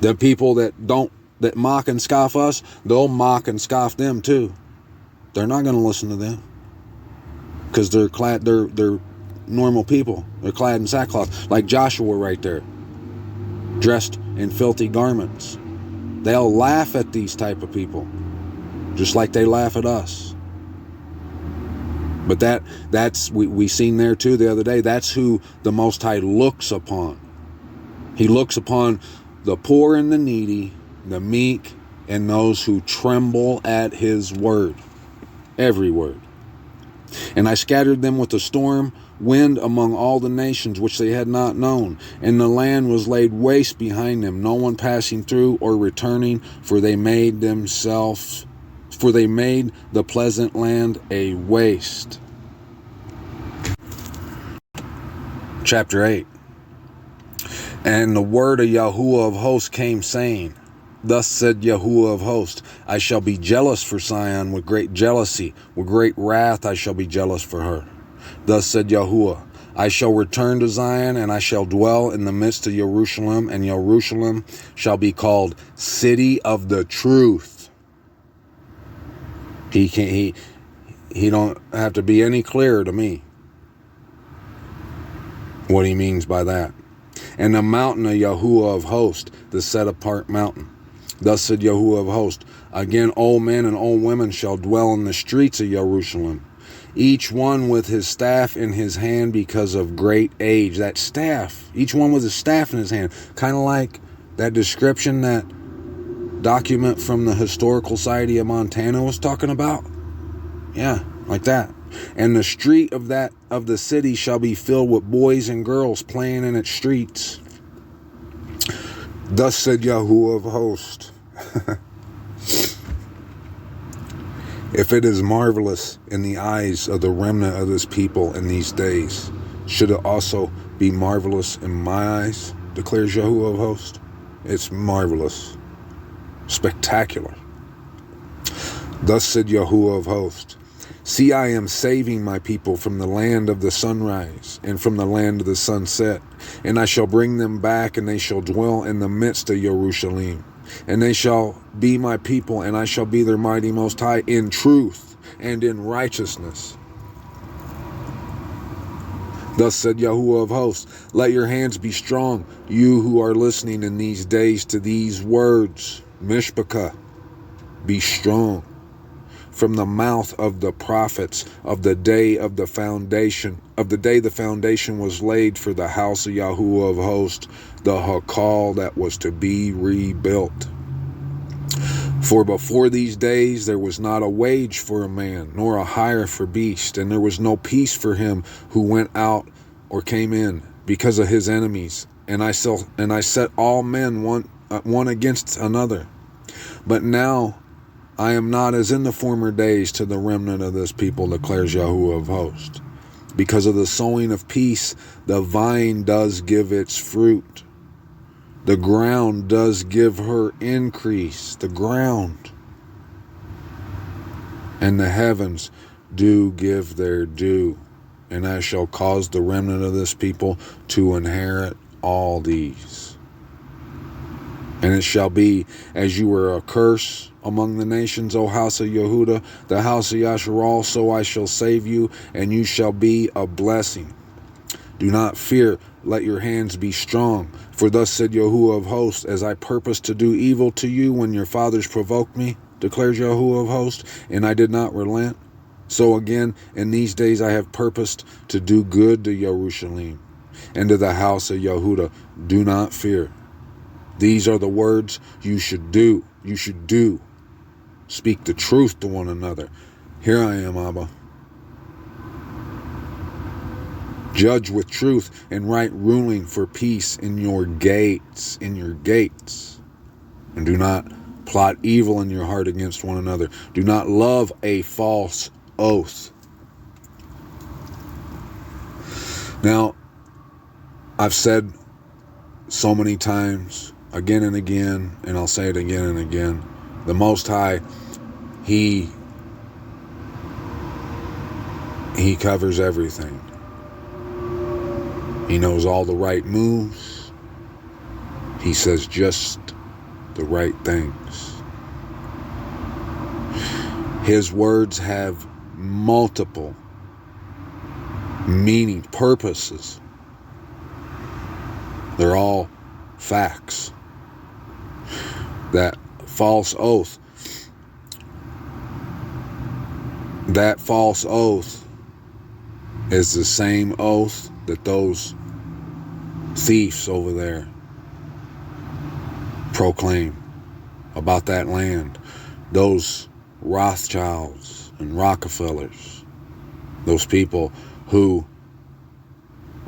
The people that mock and scoff us, they'll mock and scoff them too. They're not going to listen to them because they're normal people. They're clad in sackcloth, like Joshua right there, dressed in filthy garments. They'll laugh at these type of people, just like they laugh at us. But that's we seen there too the other day. That's who the Most High looks upon. He looks upon the poor and the needy, the meek, and those who tremble at his word. Every word. And I scattered them with a storm, wind among all the nations which they had not known, and the land was laid waste behind them, no one passing through or returning, for they made the pleasant land a waste. Chapter 8. And the word of Yahuwah of hosts came, saying, Thus said Yahuwah of hosts, I shall be jealous for Zion with great jealousy, with great wrath I shall be jealous for her. Thus said Yahuwah, I shall return to Zion, and I shall dwell in the midst of Jerusalem, and Jerusalem shall be called City of the Truth. He don't have to be any clearer to me what he means by that. And the mountain of Yahuwah of hosts, the set apart mountain. Thus said Yahuwah of hosts, again old men and old women shall dwell in the streets of Jerusalem, each one with his staff in his hand because of great age. That staff, each one with a staff in his hand, kind of like that description, that document from the Historical Society of Montana was talking about. Yeah, like that. And the street of the city shall be filled with boys and girls playing in its streets. Thus said Yahuwah of hosts, if it is marvelous in the eyes of the remnant of this people in these days, should it also be marvelous in my eyes, declares Yahuwah of hosts. It's marvelous, spectacular. Thus said Yahuwah of hosts, see, I am saving my people from the land of the sunrise and from the land of the sunset, and I shall bring them back, and they shall dwell in the midst of Jerusalem, and they shall be my people, and I shall be their mighty Most High in truth and in righteousness. Thus said Yahuwah of hosts, let your hands be strong, you who are listening in these days to these words. Mishpachah, be strong. From the mouth of the prophets of the day of the foundation, the foundation was laid for the house of Yahuwah of hosts, the Hakal that was to be rebuilt. For before these days there was not a wage for a man, nor a hire for beast, and there was no peace for him who went out or came in, because of his enemies. And I set all men one against another. But now I am not as in the former days to the remnant of this people, declares Yahuwah of hosts. Because of the sowing of peace, the vine does give its fruit. The ground does give her increase, the ground. And the heavens do give their due. And I shall cause the remnant of this people to inherit all these. And it shall be, as you were a curse among the nations, O house of Yehuda, the house of Yasharal, so I shall save you, and you shall be a blessing. Do not fear, let your hands be strong. For thus said Yahuwah of hosts, as I purposed to do evil to you when your fathers provoked me, declares Yahuwah of hosts, and I did not relent. So again, in these days I have purposed to do good to Jerusalem and to the house of Yehuda. Do not fear. These are the words you should do. You should do. Speak the truth to one another. Here I am, Abba. Judge with truth and right ruling for peace in your gates, And do not plot evil in your heart against one another. Do not love a false oath. Now, I've said so many times, again and again, and I'll say it again and again, the Most High, He covers everything. He knows all the right moves. He says just the right things. His words have multiple meaning, purposes. They're all facts. That false oath is the same oath that those thieves over there proclaim about that land. Those Rothschilds and Rockefellers, those people who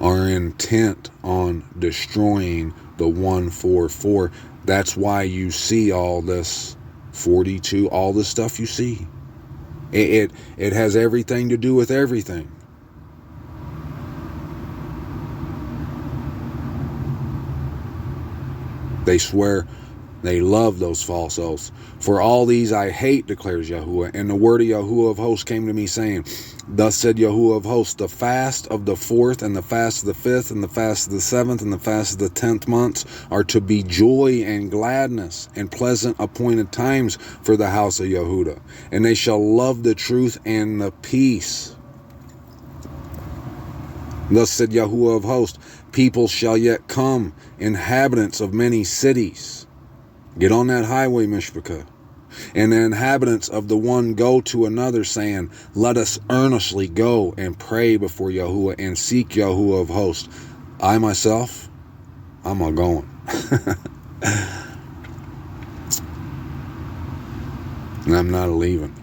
are intent on destroying the 144. That's why you see all this 42, all this stuff you see. It has everything to do with everything. They swear they love those false oaths. For all these I hate, declares Yahuwah. And the word of Yahuwah of hosts came to me, saying, Thus said Yahuwah of hosts, the fast of the 4th, and the fast of the 5th, and the fast of the 7th, and the fast of the 10th months are to be joy and gladness and pleasant appointed times for the house of Yehuda. And they shall love the truth and the peace. Thus said Yahuwah of hosts, people shall yet come, inhabitants of many cities. Get on that highway, Mishpachah. And the inhabitants of the one go to another, saying, Let us earnestly go and pray before Yahuwah and seek Yahuwah of hosts. I myself, I'm a going. And I'm not a leaving.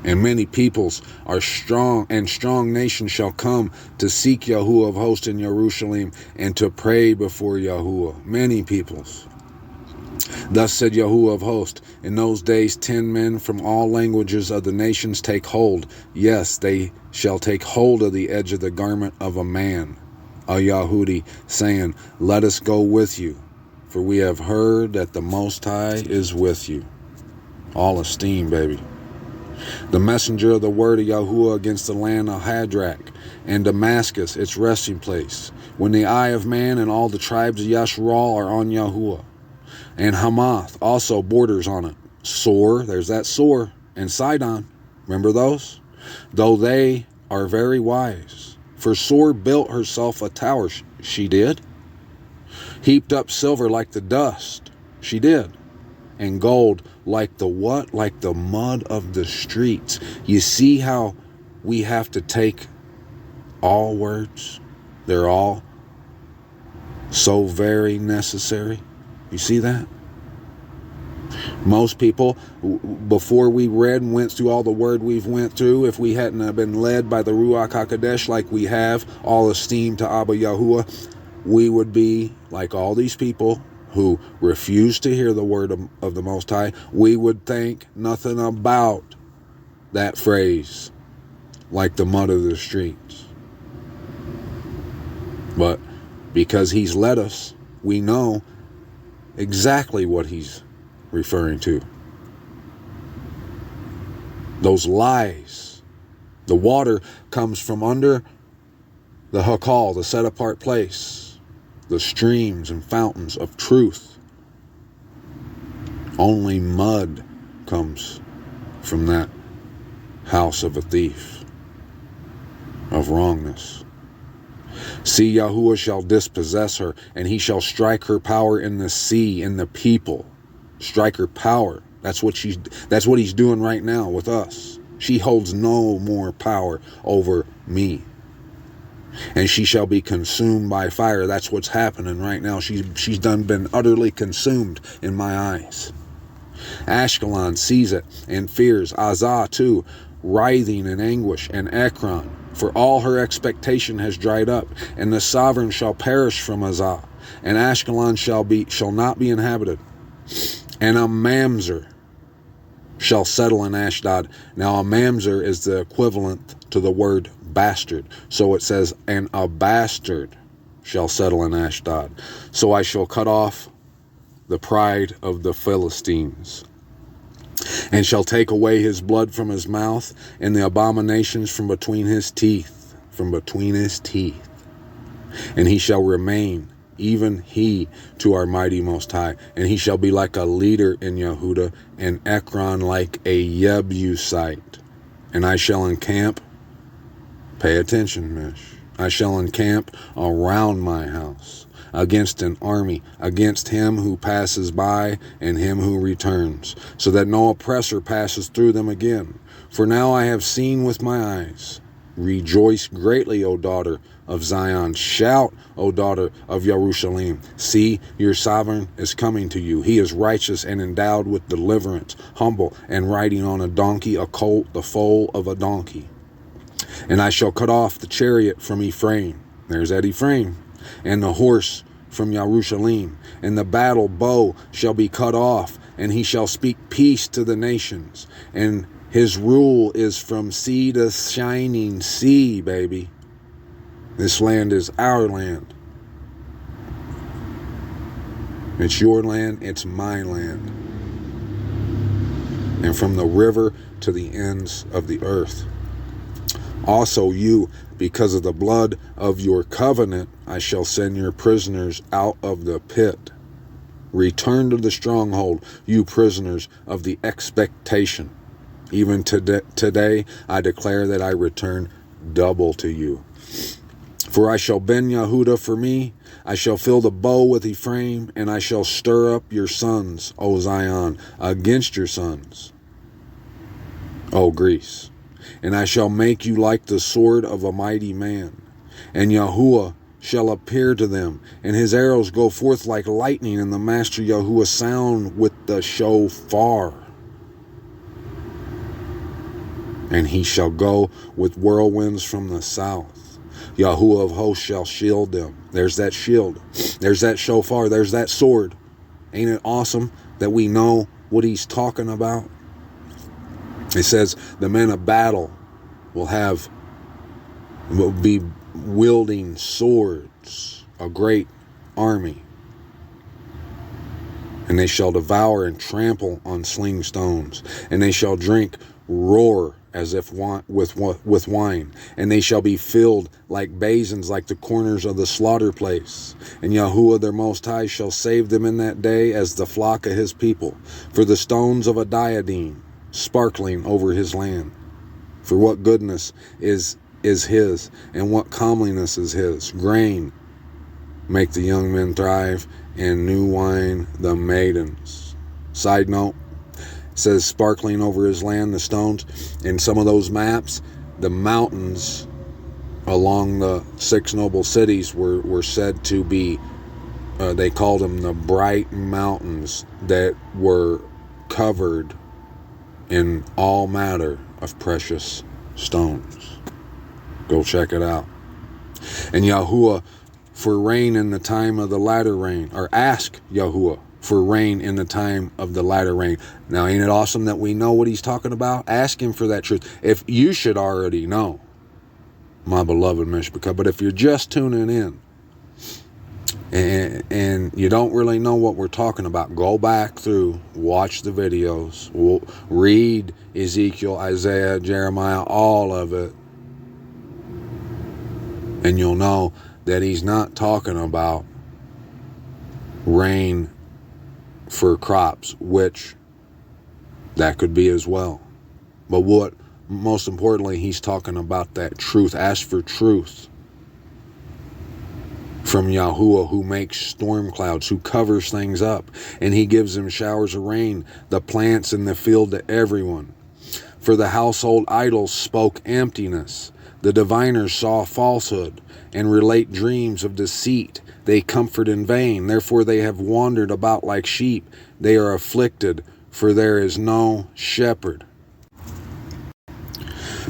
And many peoples are strong, and strong nations shall come to seek Yahuwah of hosts in Jerusalem and to pray before Yahuwah. Many peoples. Thus said Yahuwah of hosts, in those days 10 men from all languages of the nations take hold. Yes, they shall take hold of the edge of the garment of a man, a Yahudi, saying, Let us go with you, for we have heard that the Most High is with you. All esteem, baby. The messenger of the word of Yahuwah against the land of Hadrach and Damascus, its resting place, when the eye of man and all the tribes of Yasharal are on Yahuwah. And Hamath also borders on it. Sor, there's that Sor, and Sidon. Remember those? Though they are very wise. For Sor built herself a tower, she did. Heaped up silver like the dust, she did. And gold like the what? Like the mud of the streets. You see how we have to take all words? They're all so very necessary. You see that? Most people, before we read and went through all the word we've went through, if we hadn't have been led by the Ruach HaKodesh like we have, all esteem to Abba Yahuwah, we would be like all these people who refuse to hear the word of the Most High. We would think nothing about that phrase like the mud of the streets. But because he's led us, we know exactly what he's referring to. Those lies. The water comes from under the Hakal, the set apart place, the streams and fountains of truth. Only mud comes from that house of a thief, of wrongness. See, Yahuwah shall dispossess her, and he shall strike her power in the sea, in the people. Strike her power. That's what he's doing right now with us. She holds no more power over me. And she shall be consumed by fire. That's what's happening right now. She's been utterly consumed in my eyes. Ashkelon sees it and fears. Azah too, writhing in anguish, and Ekron, for all her expectation has dried up, and the sovereign shall perish from Azah, and Ashkelon shall not be inhabited, and a mamzer shall settle in Ashdod. Now a mamzer is the equivalent to the word bastard, so it says, and a bastard shall settle in Ashdod. So I shall cut off the pride of the Philistines, and shall take away his blood from his mouth, and the abominations from between his teeth, and he shall remain, even he, to our mighty Most High, and he shall be like a leader in Yehuda, and Ekron like a Jebusite, and I shall encamp, pay attention, Mish, I shall encamp around my house, against an army, against him who passes by and him who returns, so that no oppressor passes through them again. For now I have seen with my eyes. Rejoice greatly, O daughter of Zion. Shout, O daughter of Jerusalem. See, your sovereign is coming to you. He is righteous and endowed with deliverance, humble and riding on a donkey, a colt, the foal of a donkey. And I shall cut off the chariot from Ephraim. There's that Ephraim. And the horse from Jerusalem, and the battle bow shall be cut off, and he shall speak peace to the nations, and his rule is from sea to shining sea, baby. This land is our land. It's your land, it's my land. And from the river to the ends of the earth. Also you, because of the blood of your covenant, I shall send your prisoners out of the pit. Return to the stronghold, you prisoners of the expectation. Even today I declare that I return double to you. For I shall bend Yehuda for me, I shall fill the bow with Ephraim, and I shall stir up your sons, O Zion, against your sons, O Greece. And I shall make you like the sword of a mighty man. And Yahuwah shall appear to them, and his arrows go forth like lightning, and the master Yahuwah sound with the shofar. And he shall go with whirlwinds from the south. Yahuwah of hosts shall shield them. There's that shield. There's that shofar. There's that sword. Ain't it awesome that we know what he's talking about? It says the men of battle will be wielding swords, a great army. And they shall devour and trample on sling stones, and they shall drink roar as if with wine, and they shall be filled like basins, like the corners of the slaughter place. And Yahuwah their Most High shall save them in that day as the flock of his people, for the stones of a diadem sparkling over his land. For what goodness is his, and what comeliness is his. Grain make the young men thrive, and new wine the maidens. Side note, it says sparkling over his land, the stones. In some of those maps, the mountains along the 6 noble cities were said to be, they called them the bright mountains that were covered in all matter of precious stones. Go check it out. And Yahuwah for rain in the time of the latter rain, or ask Yahuwah for rain in the time of the latter rain. Now, ain't it awesome that we know what he's talking about? Ask him for that truth. If you should already know, my beloved Mishpachah, but if you're just tuning in and you don't really know what we're talking about, go back through, watch the videos, read Ezekiel, Isaiah, Jeremiah, all of it, and you'll know that he's not talking about rain for crops, which that could be as well. But what most importantly, he's talking about that truth. Ask for truth from Yahuwah, who makes storm clouds, who covers things up, and he gives them showers of rain, the plants in the field to everyone. For the household idols spoke emptiness. The diviners saw falsehood and relate dreams of deceit. They comfort in vain. Therefore they have wandered about like sheep. They are afflicted, for there is no shepherd.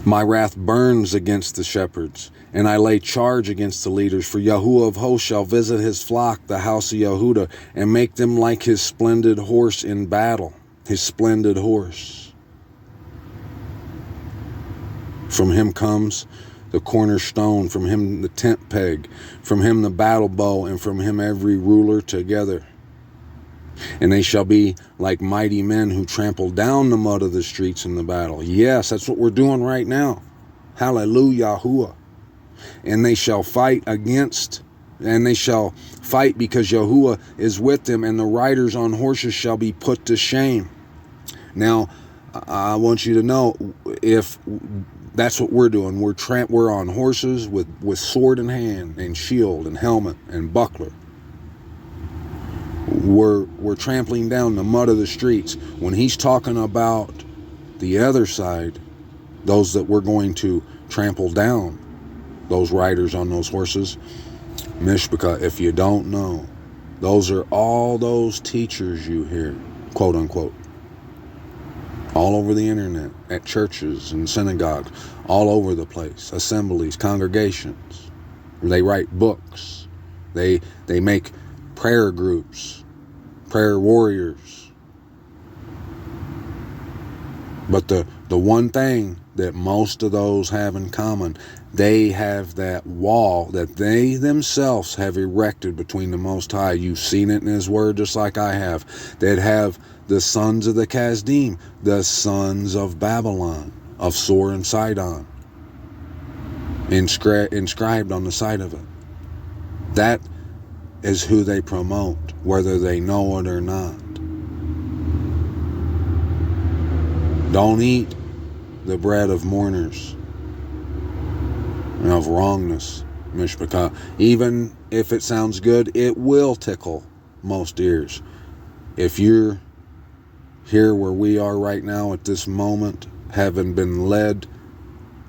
My wrath burns against the shepherds, and I lay charge against the leaders. For Yahuwah of hosts shall visit his flock, the house of Yehudah, and make them like his splendid horse in battle. His splendid horse. From him comes the cornerstone, from him the tent peg, from him the battle bow, and from him every ruler together. And they shall be like mighty men who trample down the mud of the streets in the battle. Yes, that's what we're doing right now. Hallelujah, Yahuwah. And they shall fight because Yahuwah is with them, and the riders on horses shall be put to shame. Now, I want you to know, if that's what we're doing, we're on horses with sword in hand and shield and helmet and buckler. We're trampling down the mud of the streets. When he's talking about the other side, those that we're going to trample down, those riders on those horses, Mishpachah, if you don't know, those are all those teachers you hear, quote unquote, all over the internet, at churches and synagogues, all over the place, assemblies, congregations. They write books. They make prayer groups, prayer warriors. But the one thing that most of those have in common, they have that wall that they themselves have erected between the Most High. You've seen it in his word just like I have. That have the sons of the Kasdim, the sons of Babylon, of Sor and Sidon, inscribed on the side of it. That is who they promote, whether they know it or not. Don't eat the bread of mourners and of wrongness, Mishpachah. Even if it sounds good, it will tickle most ears. If you're here where we are right now at this moment, having been led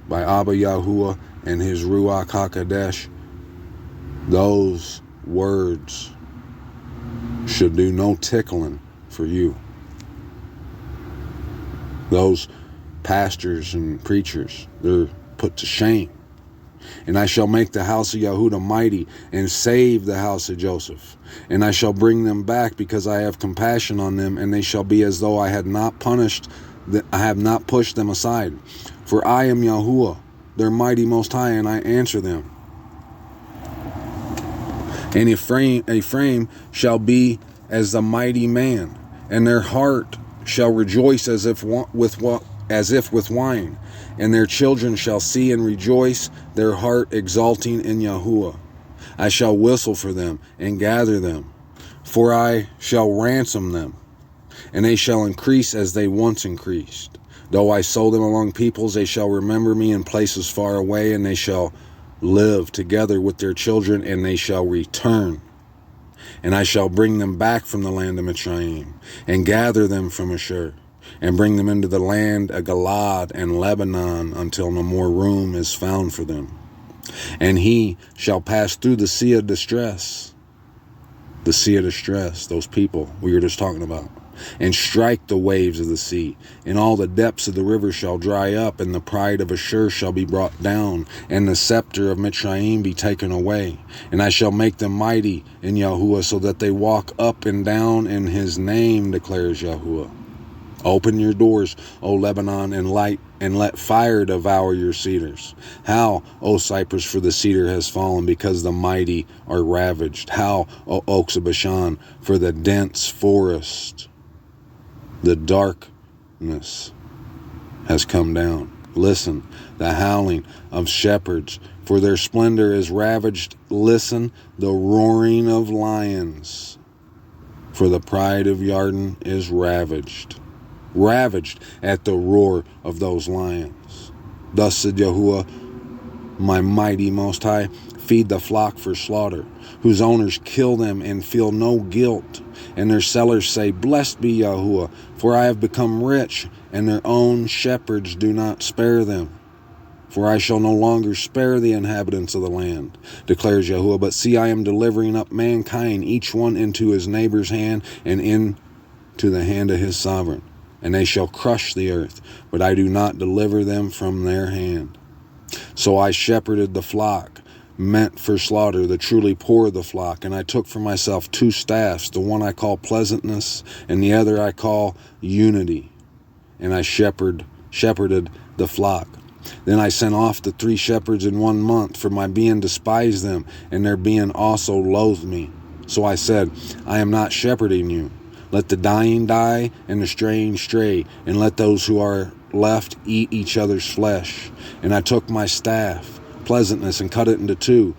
by Abba Yahuwah and his Ruach HaKodesh, those words should do no tickling for you. Those pastors and preachers, they're put to shame. And I shall make the house of Yehudah mighty and save the house of Joseph. And I shall bring them back because I have compassion on them, and they shall be as though I have not pushed them aside. For I am Yahuwah, their mighty Most High, and I answer them. And Ephraim shall be as the mighty man, and their heart shall rejoice as if with wine, and their children shall see and rejoice, their heart exulting in Yahuwah. I shall whistle for them and gather them, for I shall ransom them, and they shall increase as they once increased. Though I sow them among peoples, they shall remember me in places far away, and they shall live together with their children, and they shall return. And I shall bring them back from the land of Mitzrayim, and gather them from Ashur, and bring them into the land of Gilad and Lebanon, until no more room is found for them. And he shall pass through the sea of distress, those people we were just talking about, and strike the waves of the sea, and all the depths of the river shall dry up, and the pride of Ashur shall be brought down, and the scepter of Mitzrayim be taken away. And I shall make them mighty in YAHUAH, so that they walk up and down in his name, declares YAHUAH. Open your doors, O Lebanon, and let fire devour your cedars. How, O Cypress, for the cedar has fallen, because the mighty are ravaged. How, O oaks of Bashan, for the dense forest, the darkness has come down. Listen, the howling of shepherds, for their splendor is ravaged. Listen, the roaring of lions, for the pride of Yarden is ravaged. Ravaged at the roar of those lions. Thus said YAHUAH, my mighty Most High, feed the flock for slaughter, whose owners kill them and feel no guilt, and their sellers say, blessed be YAHUAH, for I have become rich, and their own shepherds do not spare them. For I shall no longer spare the inhabitants of the land, declares YAHUAH, but see, I am delivering up mankind, each one into his neighbor's hand, and into the hand of his sovereign. And they shall crush the earth, but I do not deliver them from their hand. So I shepherded the flock, meant for slaughter, the truly poor of the flock, and I took for myself 2 staffs, the one I call pleasantness, and the other I call unity. And I shepherded the flock. Then I sent off the 3 shepherds in 1 month, for my being despised them, and their being also loathed me. So I said, I am not shepherding you. Let the dying die, and the straying stray, and let those who are left eat each other's flesh. And I took my staff, pleasantness, and cut it into 2,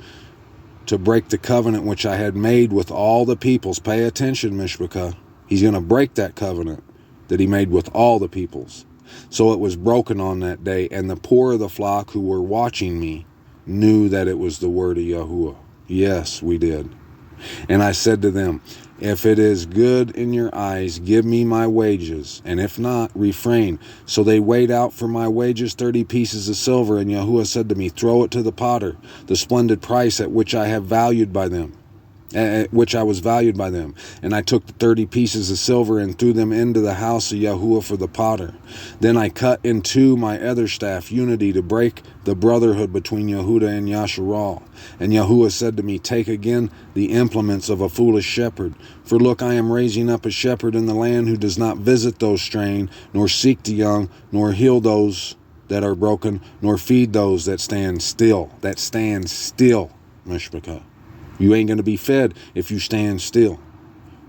to break the covenant which I had made with all the peoples. Pay attention, Mishpachah. He's going to break that covenant that he made with all the peoples. So it was broken on that day, and the poor of the flock who were watching me knew that it was the word of YAHUAH. Yes, we did. And I said to them, if it is good in your eyes, give me my wages, and if not, refrain. So they weighed out for my wages 30 pieces of silver, and YAHUAH said to me, throw it to the potter, the splendid price at which I was valued by them. And I took the 30 pieces of silver and threw them into the house of YAHUAH for the potter. Then I cut in 2 my other staff, unity, to break the brotherhood between Yehudah and Yasharal. And YAHUAH said to me, take again the implements of a foolish shepherd. For look, I am raising up a shepherd in the land who does not visit those straying, nor seek the young, nor heal those that are broken, nor feed those that stand still. That stand still, Mishpachah. You ain't going to be fed if you stand still.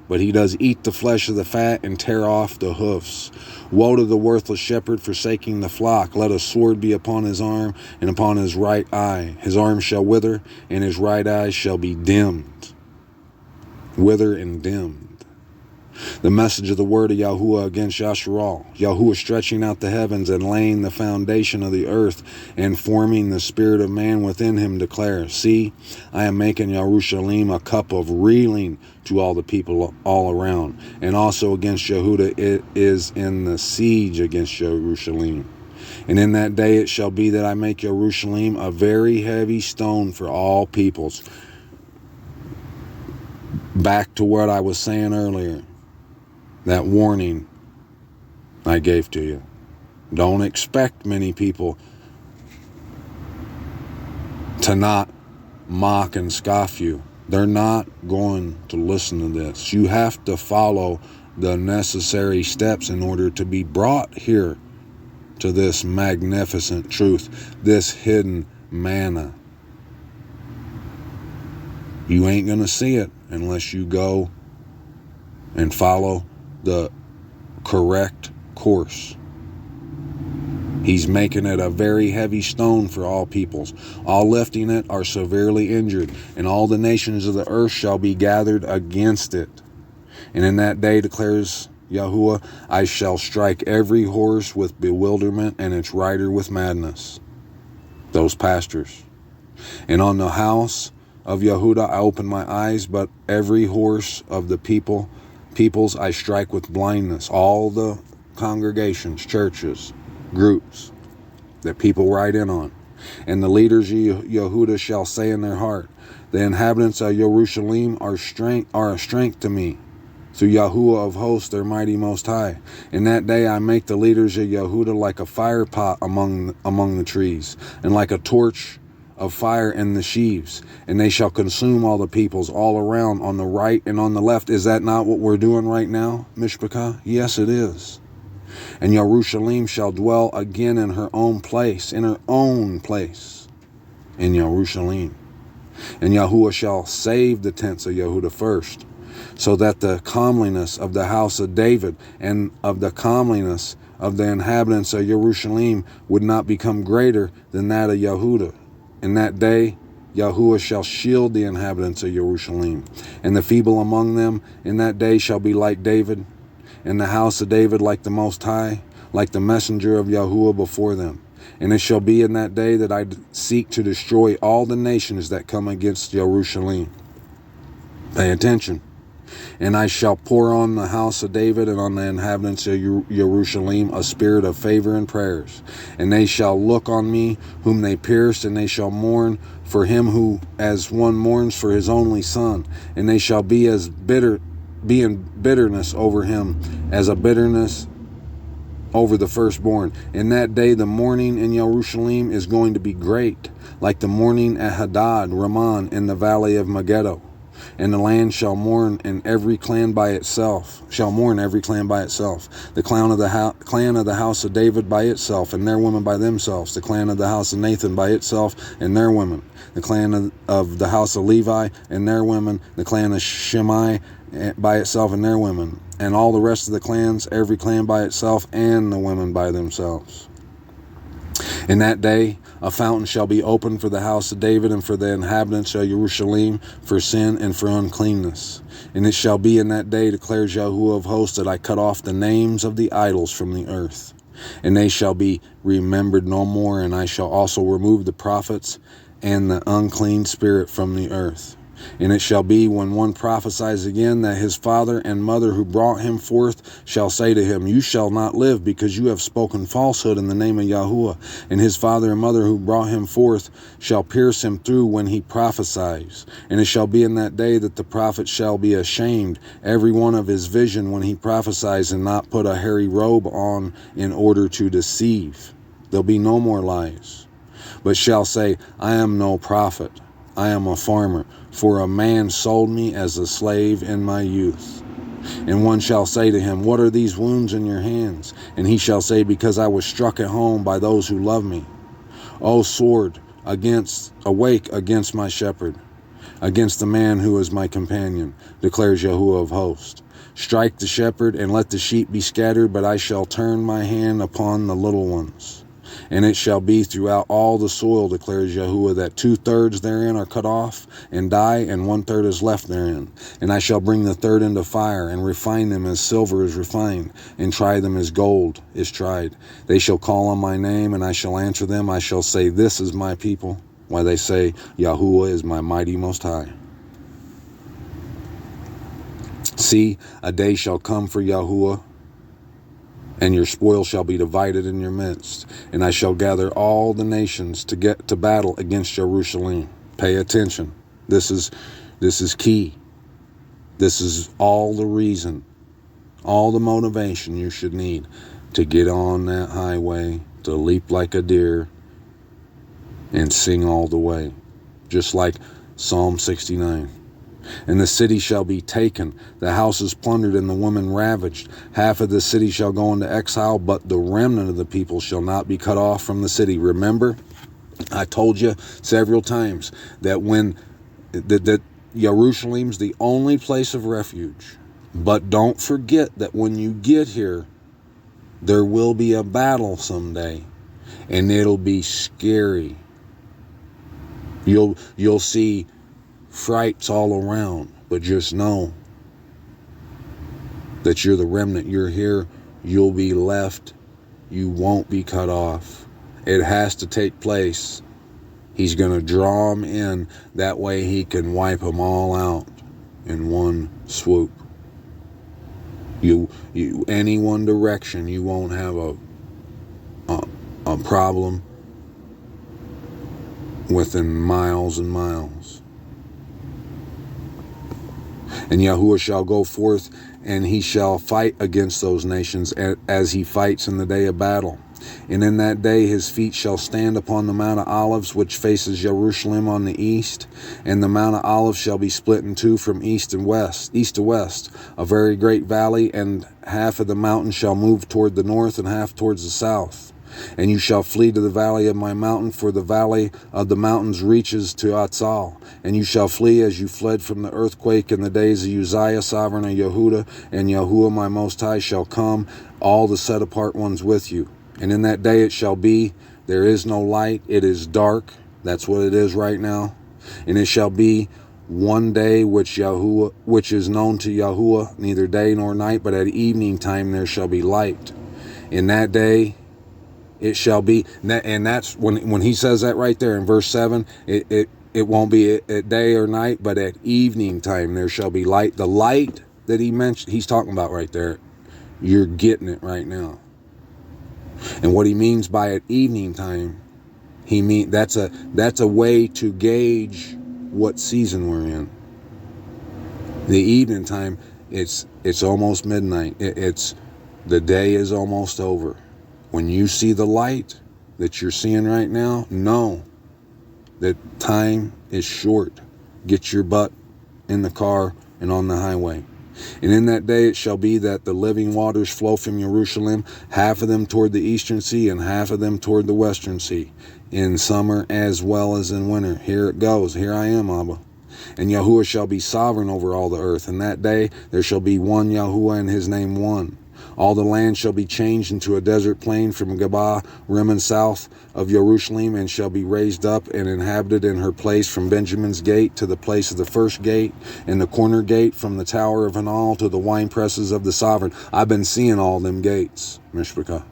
But he does eat the flesh of the fat and tear off the hoofs. Woe to the worthless shepherd forsaking the flock. Let a sword be upon his arm and upon his right eye. His arm shall wither, and his right eye shall be dimmed. Wither and dimmed. The message of the word of YAHUAH against Yasharal. YAHUAH stretching out the heavens and laying the foundation of the earth and forming the spirit of man within him declares, see, I am making Yerushalayim a cup of reeling to all the people all around. And also against Yehudah it is in the siege against Yerushalayim. And in that day it shall be that I make Yerushalayim a very heavy stone for all peoples. Back to what I was saying earlier. That warning I gave to you. Don't expect many people to not mock and scoff you. They're not going to listen to this. You have to follow the necessary steps in order to be brought here to this magnificent truth, this hidden manna. You ain't going to see it unless you go and follow the correct course. He's making it a very heavy stone for all peoples. All lifting it are severely injured, and all the nations of the earth shall be gathered against it. And in that day, declares YAHUAH, I shall strike every horse with bewilderment and its rider with madness. Those pastors. And on the house of Yehudah I open my eyes, but every horse of the peoples I strike with blindness. All the congregations, churches, groups that people ride in on. And the leaders of Yehudah shall say in their heart, the inhabitants of Jerusalem are a strength to me. through Yahuwah of hosts, their mighty Most High. In that day I make the leaders of Yehuda like a fire pot among the trees, and like a torch of fire in the sheaves, and they shall consume all the peoples all around on the right and on the left. Is that not what we're doing right now, Mishpachah? Yes, it is. And Yerushalayim shall dwell again in her own place, in Yerushalayim. And Yahuwah shall save the tents of Yehuda first, so that the comeliness of the house of David and of the comeliness of the inhabitants of Yerushalayim would not become greater than that of Yehuda. In that day Yahuwah shall shield the inhabitants of Jerusalem, and the feeble among them in that day shall be like David, and the house of David like the Most High, like the messenger of Yahuwah before them. And it shall be in that day that I seek to destroy all the nations that come against Jerusalem. Pay attention. And I shall pour on the house of David and on the inhabitants of Jerusalem a spirit of favor and prayers. And they shall look on me whom they pierced, and they shall mourn for him who as one mourns for his only son. And they shall be in bitterness over him as a bitterness over the firstborn. In that day the mourning in Jerusalem is going to be great, like the mourning at Hadad Raman in the valley of Megiddo. And the land shall mourn, and every clan by itself. The clan of the house of David by itself, and their women by themselves. The clan of the house of Nathan by itself, and their women. The clan of the house of Levi, and their women. The clan of Shimei by itself, and their women. And all the rest of the clans, every clan by itself, and the women by themselves. In that day a fountain shall be opened for the house of David and for the inhabitants of Jerusalem, for sin and for uncleanness. And it shall be in that day, declares Yahuwah of hosts, that I cut off the names of the idols from the earth, and they shall be remembered no more. And I shall also remove the prophets and the unclean spirit from the earth. And it shall be, when one prophesies again, that his father and mother who brought him forth shall say to him, You shall not live, because you have spoken falsehood in the name of Yahuwah. And his father and mother who brought him forth shall pierce him through when he prophesies. And it shall be in that day that the prophet shall be ashamed, every one of his vision, when he prophesies, and not put a hairy robe on in order to deceive. There'll be no more lies, but shall say, I am no prophet, I am a farmer, for a man sold me as a slave in my youth. And one shall say to him, What are these wounds in your hands? And he shall say, Because I was struck at home by those who love me. O sword, awake against my shepherd, against the man who is my companion, declares Yahuwah of hosts. Strike the shepherd, and let the sheep be scattered, but I shall turn my hand upon the little ones. And it shall be throughout all the soil, declares Yahuwah, that 2/3 therein are cut off and die, and 1/3 is left therein. And I shall bring the third into fire, and refine them as silver is refined, and try them as gold is tried. They shall call on my name, and I shall answer them. I shall say, This is my people, while they say, Yahuwah is my mighty Most High. See, a day shall come for Yahuwah, and your spoil shall be divided in your midst. And I shall gather all the nations to get to battle against Jerusalem. Pay attention. This is key. This is all the reason, all the motivation you should need to get on that highway, to leap like a deer, and sing all the way. Just like Psalm 69. And the city shall be taken, the houses plundered, and the women ravaged. Half of the city shall go into exile, but the remnant of the people shall not be cut off from the city. Remember, I told you several times that that Jerusalem's the only place of refuge. But don't forget that when you get here, there will be a battle someday, and it'll be scary. You'll see frights all around, but just know that you're the remnant. You're here, you'll be left, you won't be cut off. It has to take place. He's going to draw them in, that way he can wipe them all out in one swoop. You any one direction, you won't have a problem within miles and miles. And Yahuwah shall go forth, and he shall fight against those nations as he fights in the day of battle. And in that day his feet shall stand upon the Mount of Olives, which faces Jerusalem on the east. And the Mount of Olives shall be split in two from east to west, a very great valley, and half of the mountain shall move toward the north, and half towards the south. And you shall flee to the valley of my mountain, for the valley of the mountains reaches to Atzal. And you shall flee as you fled from the earthquake in the days of Uzziah, sovereign of Yehuda. And Yahuwah my Most High shall come, all the set apart ones with you. And in that day it shall be, there is no light, it is dark. That's what it is right now. And it shall be one day which is known to Yahuwah, neither day nor night, but at evening time there shall be light. In that day it shall be, and that's when he says that right there in verse 7, it won't be at day or night, but at evening time there shall be light. The light that he mentioned, he's talking about right there, you're getting it right now. And what he means by at evening time, that's a way to gauge what season we're in. The evening time, it's almost midnight. It's the day is almost over. When you see the light that you're seeing right now, know that time is short. Get your butt in the car and on the highway. And in that day it shall be that the living waters flow from Jerusalem, half of them toward the eastern sea and half of them toward the western sea, in summer as well as in winter. Here it goes. Here I am, Abba. And Yahuwah shall be sovereign over all the earth. In that day there shall be one Yahuwah, and his name one. All the land shall be changed into a desert plain from Gabah, Rimmon, south of Jerusalem, and shall be raised up and inhabited in her place from Benjamin's gate to the place of the first gate, and the corner gate from the tower of Hanal to the wine presses of the sovereign. I've been seeing all them gates, Mishpachah.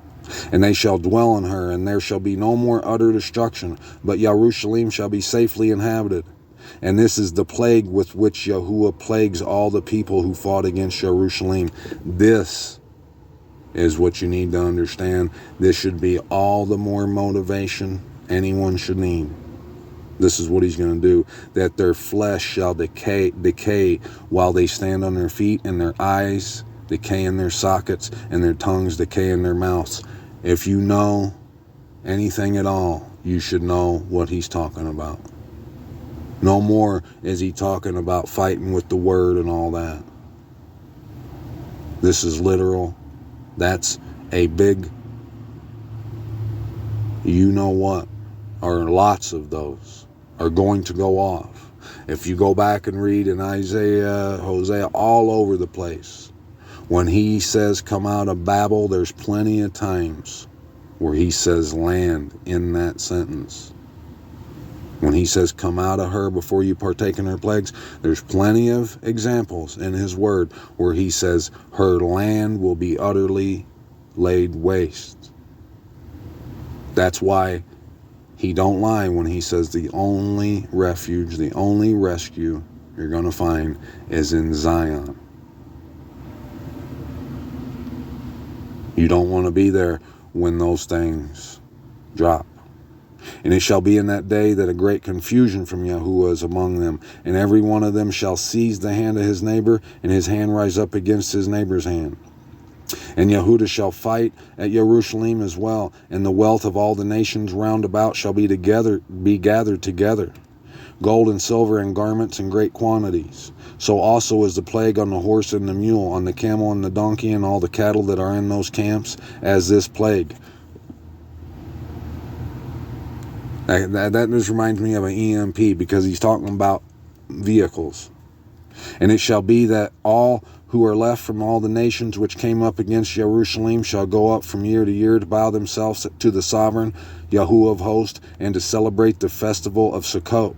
And they shall dwell in her, and there shall be no more utter destruction, but Jerusalem shall be safely inhabited. And this is the plague with which Yahuwah plagues all the people who fought against Jerusalem. This is what you need to understand. This should be all the more motivation anyone should need. This is what he's going to do. That their flesh shall decay while they stand on their feet, and their eyes decay in their sockets, and their tongues decay in their mouths. If you know anything at all, you should know what he's talking about. No more is he talking about fighting with the word and all that. This is literal. That's a big, you know what, or lots of those are going to go off. If you go back and read in Isaiah, Hosea, all over the place, when he says come out of Babel, there's plenty of times where he says land in that sentence. When he says come out of her before you partake in her plagues, there's plenty of examples in his word where he says her land will be utterly laid waste. That's why he don't lie when he says the only refuge, the only rescue you're going to find is in Zion. You don't want to be there when those things drop. And it shall be in that day that a great confusion from Yahuwah is among them, and every one of them shall seize the hand of his neighbor, and his hand rise up against his neighbor's hand. And Yehudah shall fight at Jerusalem as well, and the wealth of all the nations round about shall be gathered together, gold and silver and garments in great quantities. So also is the plague on the horse and the mule, on the camel and the donkey, and all the cattle that are in those camps, as this plague. That just reminds me of an EMP, because he's talking about vehicles. And it shall be that all who are left from all the nations which came up against Jerusalem shall go up from year to year to bow themselves to the sovereign Yahuwah of hosts, and to celebrate the festival of Sukkot.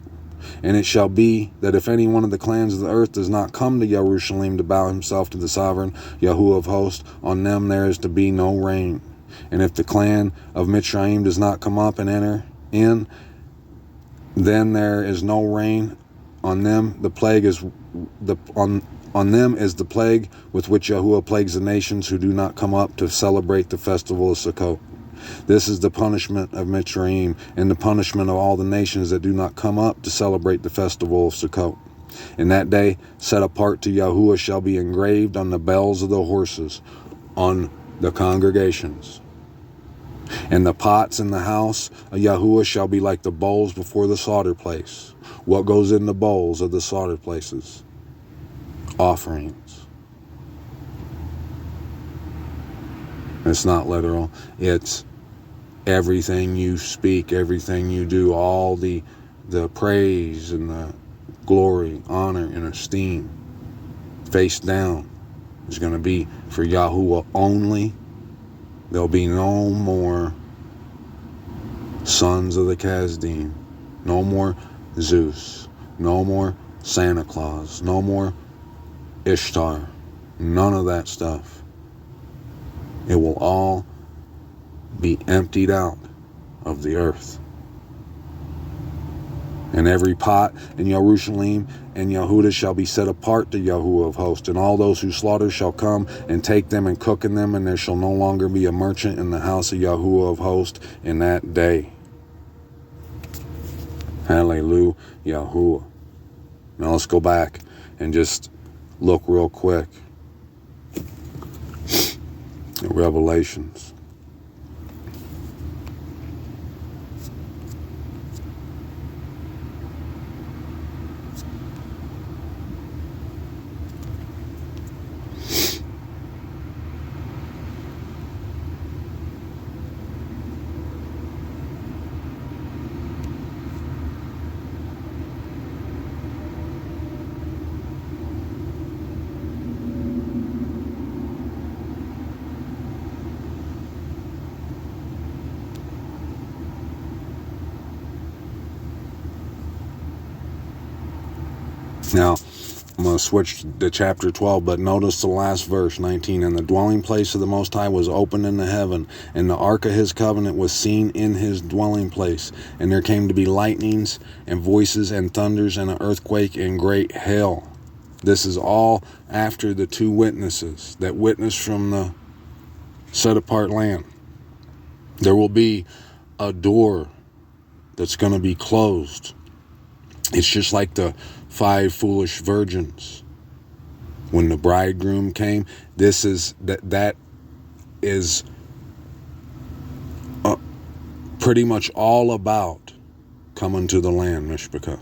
And it shall be that if any one of the clans of the earth does not come to Jerusalem to bow himself to the sovereign Yahuwah of hosts, on them there is to be no rain. And if the clan of Mitzrayim does not come up and enter in, then there is no rain on them. The plague is on them is the plague with which Yahuwah plagues the nations who do not come up to celebrate the festival of Sukkot. This is the punishment of Mitzrayim, and the punishment of all the nations that do not come up to celebrate the festival of Sukkot. In that day, set apart to Yahuwah shall be engraved on the bells of the horses, on the congregations. And the pots in the house of Yahuwah shall be like the bowls before the slaughter place. What goes in the bowls of the slaughter places? Offerings. It's not literal. It's everything you speak, everything you do, all the praise and the glory, honor, and esteem, face down, is going to be for Yahuwah only. There'll be no more sons of the Kasdim, no more Zeus, no more Santa Claus, no more Ishtar, none of that stuff. It will all be emptied out of the earth. And every pot in Jerusalem and Yehudah shall be set apart to Yahuwah of hosts, and all those who slaughter shall come and take them and cook in them, and there shall no longer be a merchant in the house of Yahuwah of hosts in that day. Hallelujah, Yahuwah. Now let's go back and just look real quick at Revelations. Now, I'm going to switch to chapter 12, but notice the last verse, 19. And the dwelling place of the Most High was opened in the heaven, and the ark of his covenant was seen in his dwelling place. And there came to be lightnings, and voices, and thunders, and an earthquake, and great hail. This is all after the two witnesses that witnessed from the set-apart land. There will be a door that's going to be closed. It's just like the 5 foolish virgins when the bridegroom came. This is that is pretty much all about coming to the land, Mishpachah.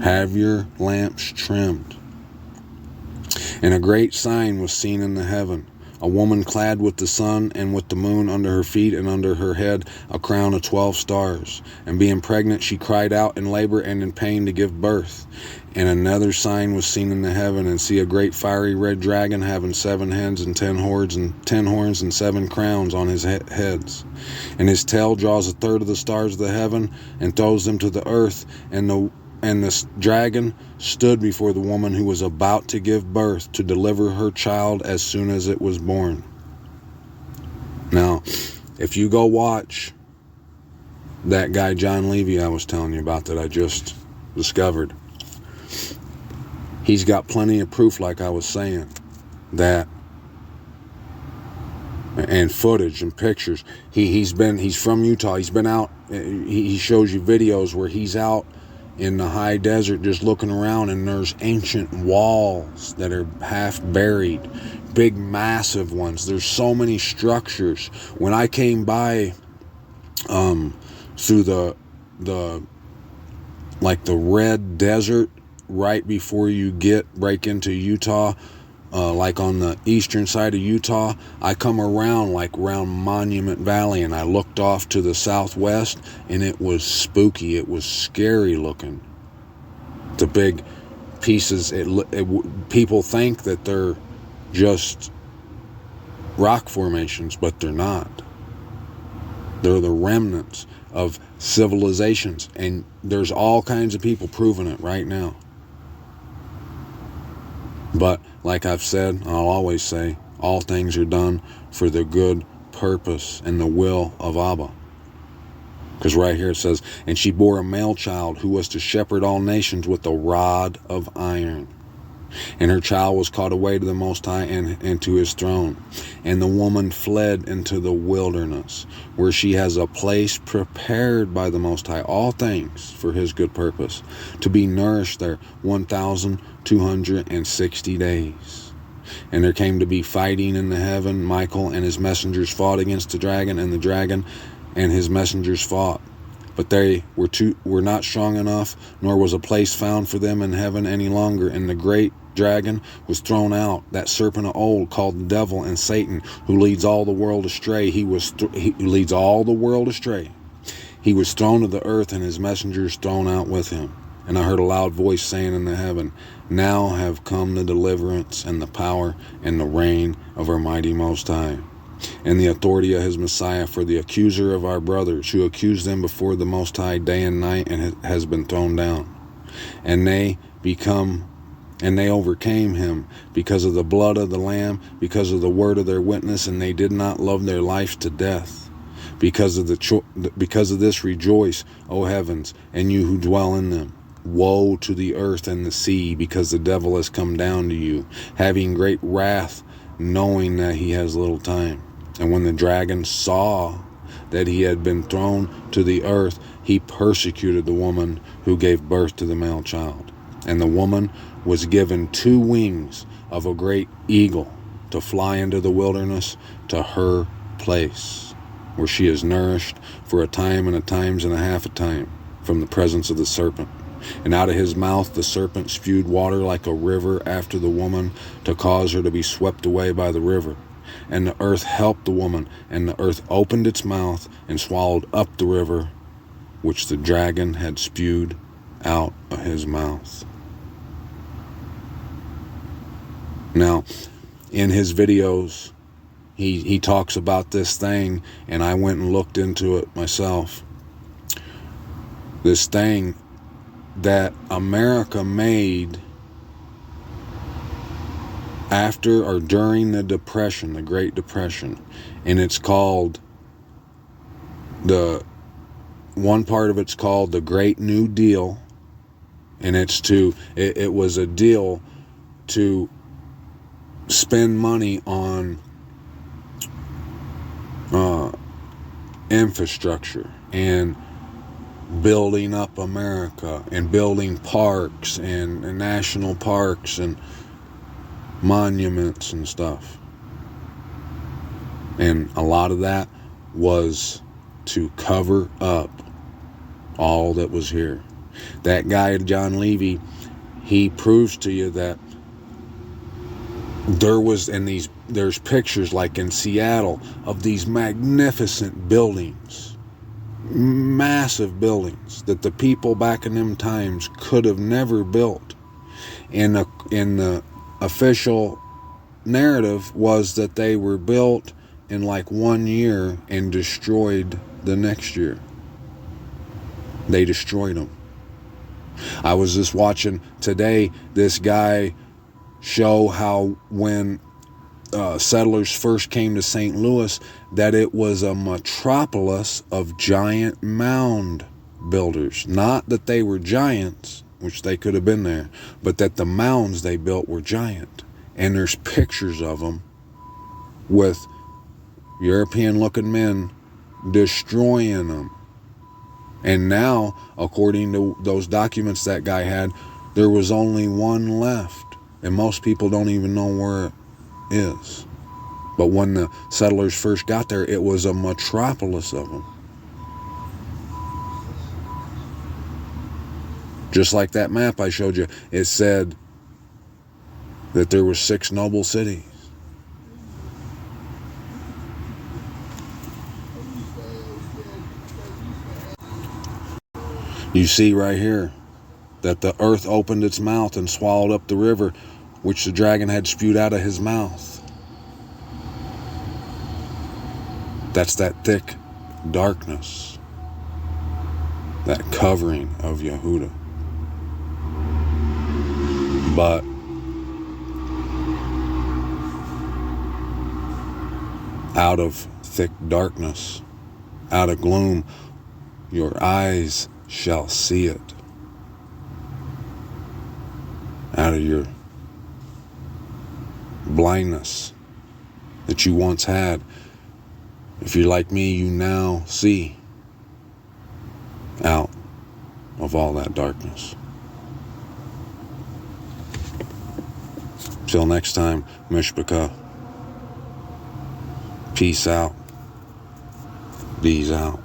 Have your lamps trimmed. And a great sign was seen in the heaven, a woman clad with the sun and with the moon under her feet, and under her head a crown of 12 stars. And being pregnant, she cried out in labor and in pain to give birth. And another sign was seen in the heaven, and see a great fiery red dragon having 7 heads and 10 horns and 7 crowns on his heads. And his tail draws a third of the stars of the heaven and throws them to the earth. And this dragon stood before the woman who was about to give birth to deliver her child as soon as it was born. Now, if you go watch that guy John Levy I was telling you about that I just discovered, he's got plenty of proof, like I was saying, that, and footage and pictures. He's from Utah. He's been out. He shows you videos where he's out in the high desert just looking around, and there's ancient walls that are half buried, big massive ones. There's so many structures. When I came by through the red desert right before you break into Utah, like on the eastern side of Utah, I come around Monument Valley, and I looked off to the southwest, and it was spooky. It was scary looking. The big pieces, people think that they're just rock formations, but they're not. They're the remnants of civilizations, and there's all kinds of people proving it right now. But like I've said, I'll always say, all things are done for the good purpose and the will of Abba. Because right here it says, and she bore a male child who was to shepherd all nations with a rod of iron. And her child was caught away to the Most High and to his throne. And the woman fled into the wilderness, where she has a place prepared by the Most High, all things for his good purpose, to be nourished there 1,260 days. And there came to be fighting in the heaven. Michael and his messengers fought against the dragon, and the dragon and his messengers fought. But they were not strong enough, nor was a place found for them in heaven any longer. And the great dragon was thrown out, that serpent of old, called the devil and Satan, who leads all the world astray. He leads all the world astray. He was thrown to the earth, and his messengers thrown out with him. And I heard a loud voice saying in the heaven, "Now have come the deliverance and the power and the reign of our mighty Most High, and the authority of his Messiah, for the accuser of our brothers, who accused them before the Most High day and night, and has been thrown down. And they overcame him because of the blood of the Lamb, because of the word of their witness, and they did not love their life to death. Because of this rejoice, O heavens, and you who dwell in them. Woe to the earth and the sea, because the devil has come down to you, having great wrath, knowing that he has little time." And when the dragon saw that he had been thrown to the earth, he persecuted the woman who gave birth to the male child. And the woman was given 2 wings of a great eagle, to fly into the wilderness, to her place, where she is nourished for a time and a times and a half a time from the presence of the serpent. And out of his mouth the serpent spewed water like a river after the woman, to cause her to be swept away by the river. And the earth helped the woman, and the earth opened its mouth and swallowed up the river which the dragon had spewed out of his mouth. Now, in his videos, he talks about this thing, and I went and looked into it myself. This thing that America made after or during the Depression, the Great Depression, and it's called one part of it's called the Great New Deal, and it was a deal to spend money on infrastructure and building up America and building parks and national parks and monuments and stuff. And a lot of that was to cover up all that was here. That guy, John Levy, he proves to you that there's pictures like in Seattle of these magnificent buildings, massive buildings that the people back in them times could have never built. In the official narrative was that they were built in like 1 year and destroyed the next year. They destroyed them. I was just watching today this guy show how when settlers first came to St. Louis, that it was a metropolis of giant mound builders. Not that they were giants, which they could have been there, but that the mounds they built were giant. And there's pictures of them with European-looking men destroying them. And now, according to those documents that guy had, there was only one left. And most people don't even know where it is. But when the settlers first got there, it was a metropolis of them. Just like that map I showed you, it said that there were 6 noble cities. You see right here that the earth opened its mouth and swallowed up the river which the dragon had spewed out of his mouth. That's that thick darkness, that covering of YAHUAH. But out of thick darkness, out of gloom, your eyes shall see it. Out of your blindness that you once had. If you're like me, you now see out of all that darkness. Till next time, Mishpaka. Peace out. D's out.